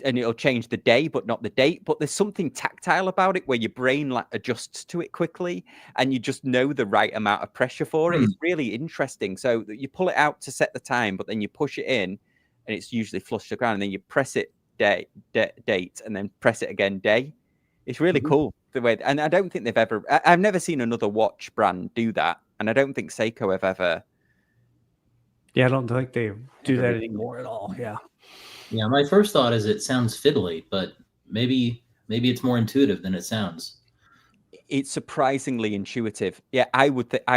and it'll change the day but not the date. But there's something tactile about it where your brain like adjusts to it quickly and you just know the right amount of pressure for it. It's really interesting. So you pull it out to set the time, but then you push it in and it's usually flush to the ground, and then you press it date and then press it again day. It's really cool the way, and I don't think they've ever, I've never seen another watch brand do that, and I don't think Seiko have ever. Yeah, I don't think they do that anymore at all. Yeah. Yeah, my first thought is it sounds fiddly, but maybe it's more intuitive than it sounds. It's surprisingly intuitive. Yeah, I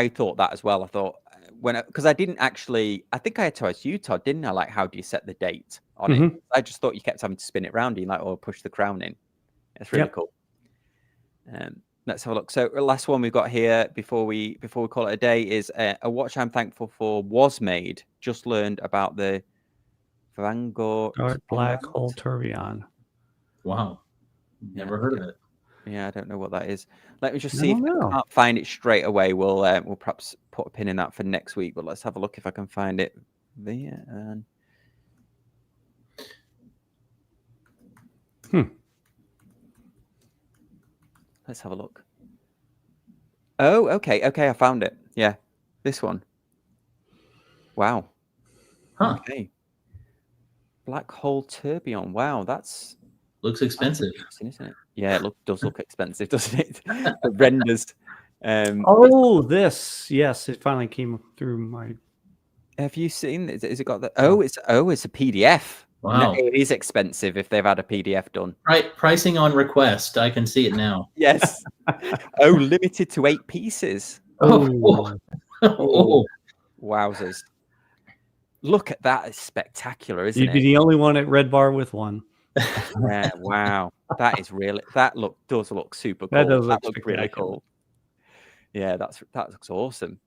thought that as well. I thought because I didn't actually, I think I had to ask you, Todd, didn't I? Like, how do you set the date on it? I just thought you kept having to spin it around, and like, or push the crown in. It's really cool. Let's have a look. So the last one we've got here before we call it a day is a watch I'm thankful for was made. Just learned about the Vanguard Black Hole Tourbillon. Wow, never heard of it. Yeah, I don't know what that is. Let me just see if I can't find it straight away. We'll perhaps put a pin in that for next week. But let's have a look if I can find it there. Let's have a look. Oh, okay. I found it. Yeah, this one. Wow. Huh. Okay. Black Hole Tourbillon. Wow, looks expensive, isn't it? Yeah, it does look expensive, doesn't it? The renders. This. Yes, it finally came through my. Have you seen? Is it got the? Oh, it's a PDF. Wow, no, it is expensive if they've had a PDF done. Right, pricing on request. I can see it now. Yes. Oh, limited to 8 pieces. Oh. Wowzers! Look at that! It's spectacular, isn't it? You'd be the only one at Red Bar with one. Yeah. Wow. That is really. That does look super cool. That does look really cool. Yeah, that looks awesome.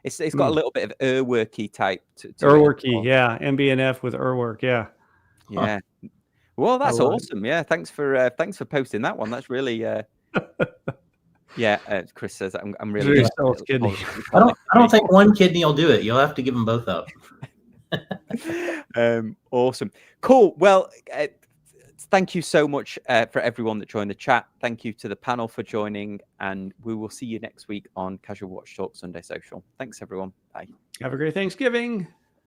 It's got a little bit of Urworky type to Urworky, yeah. MB&F with Urwork, yeah. Yeah. Well, that's awesome. Yeah, thanks for posting that one. That's really yeah. Chris says I'm really kidney. I don't think one kidney will do it. You'll have to give them both up. Awesome, cool. Well, thank you so much for everyone that joined the chat. Thank you to the panel for joining, and we will see you next week on Casual Watch Talk Sunday Social. Thanks, everyone. Bye. Have a great Thanksgiving.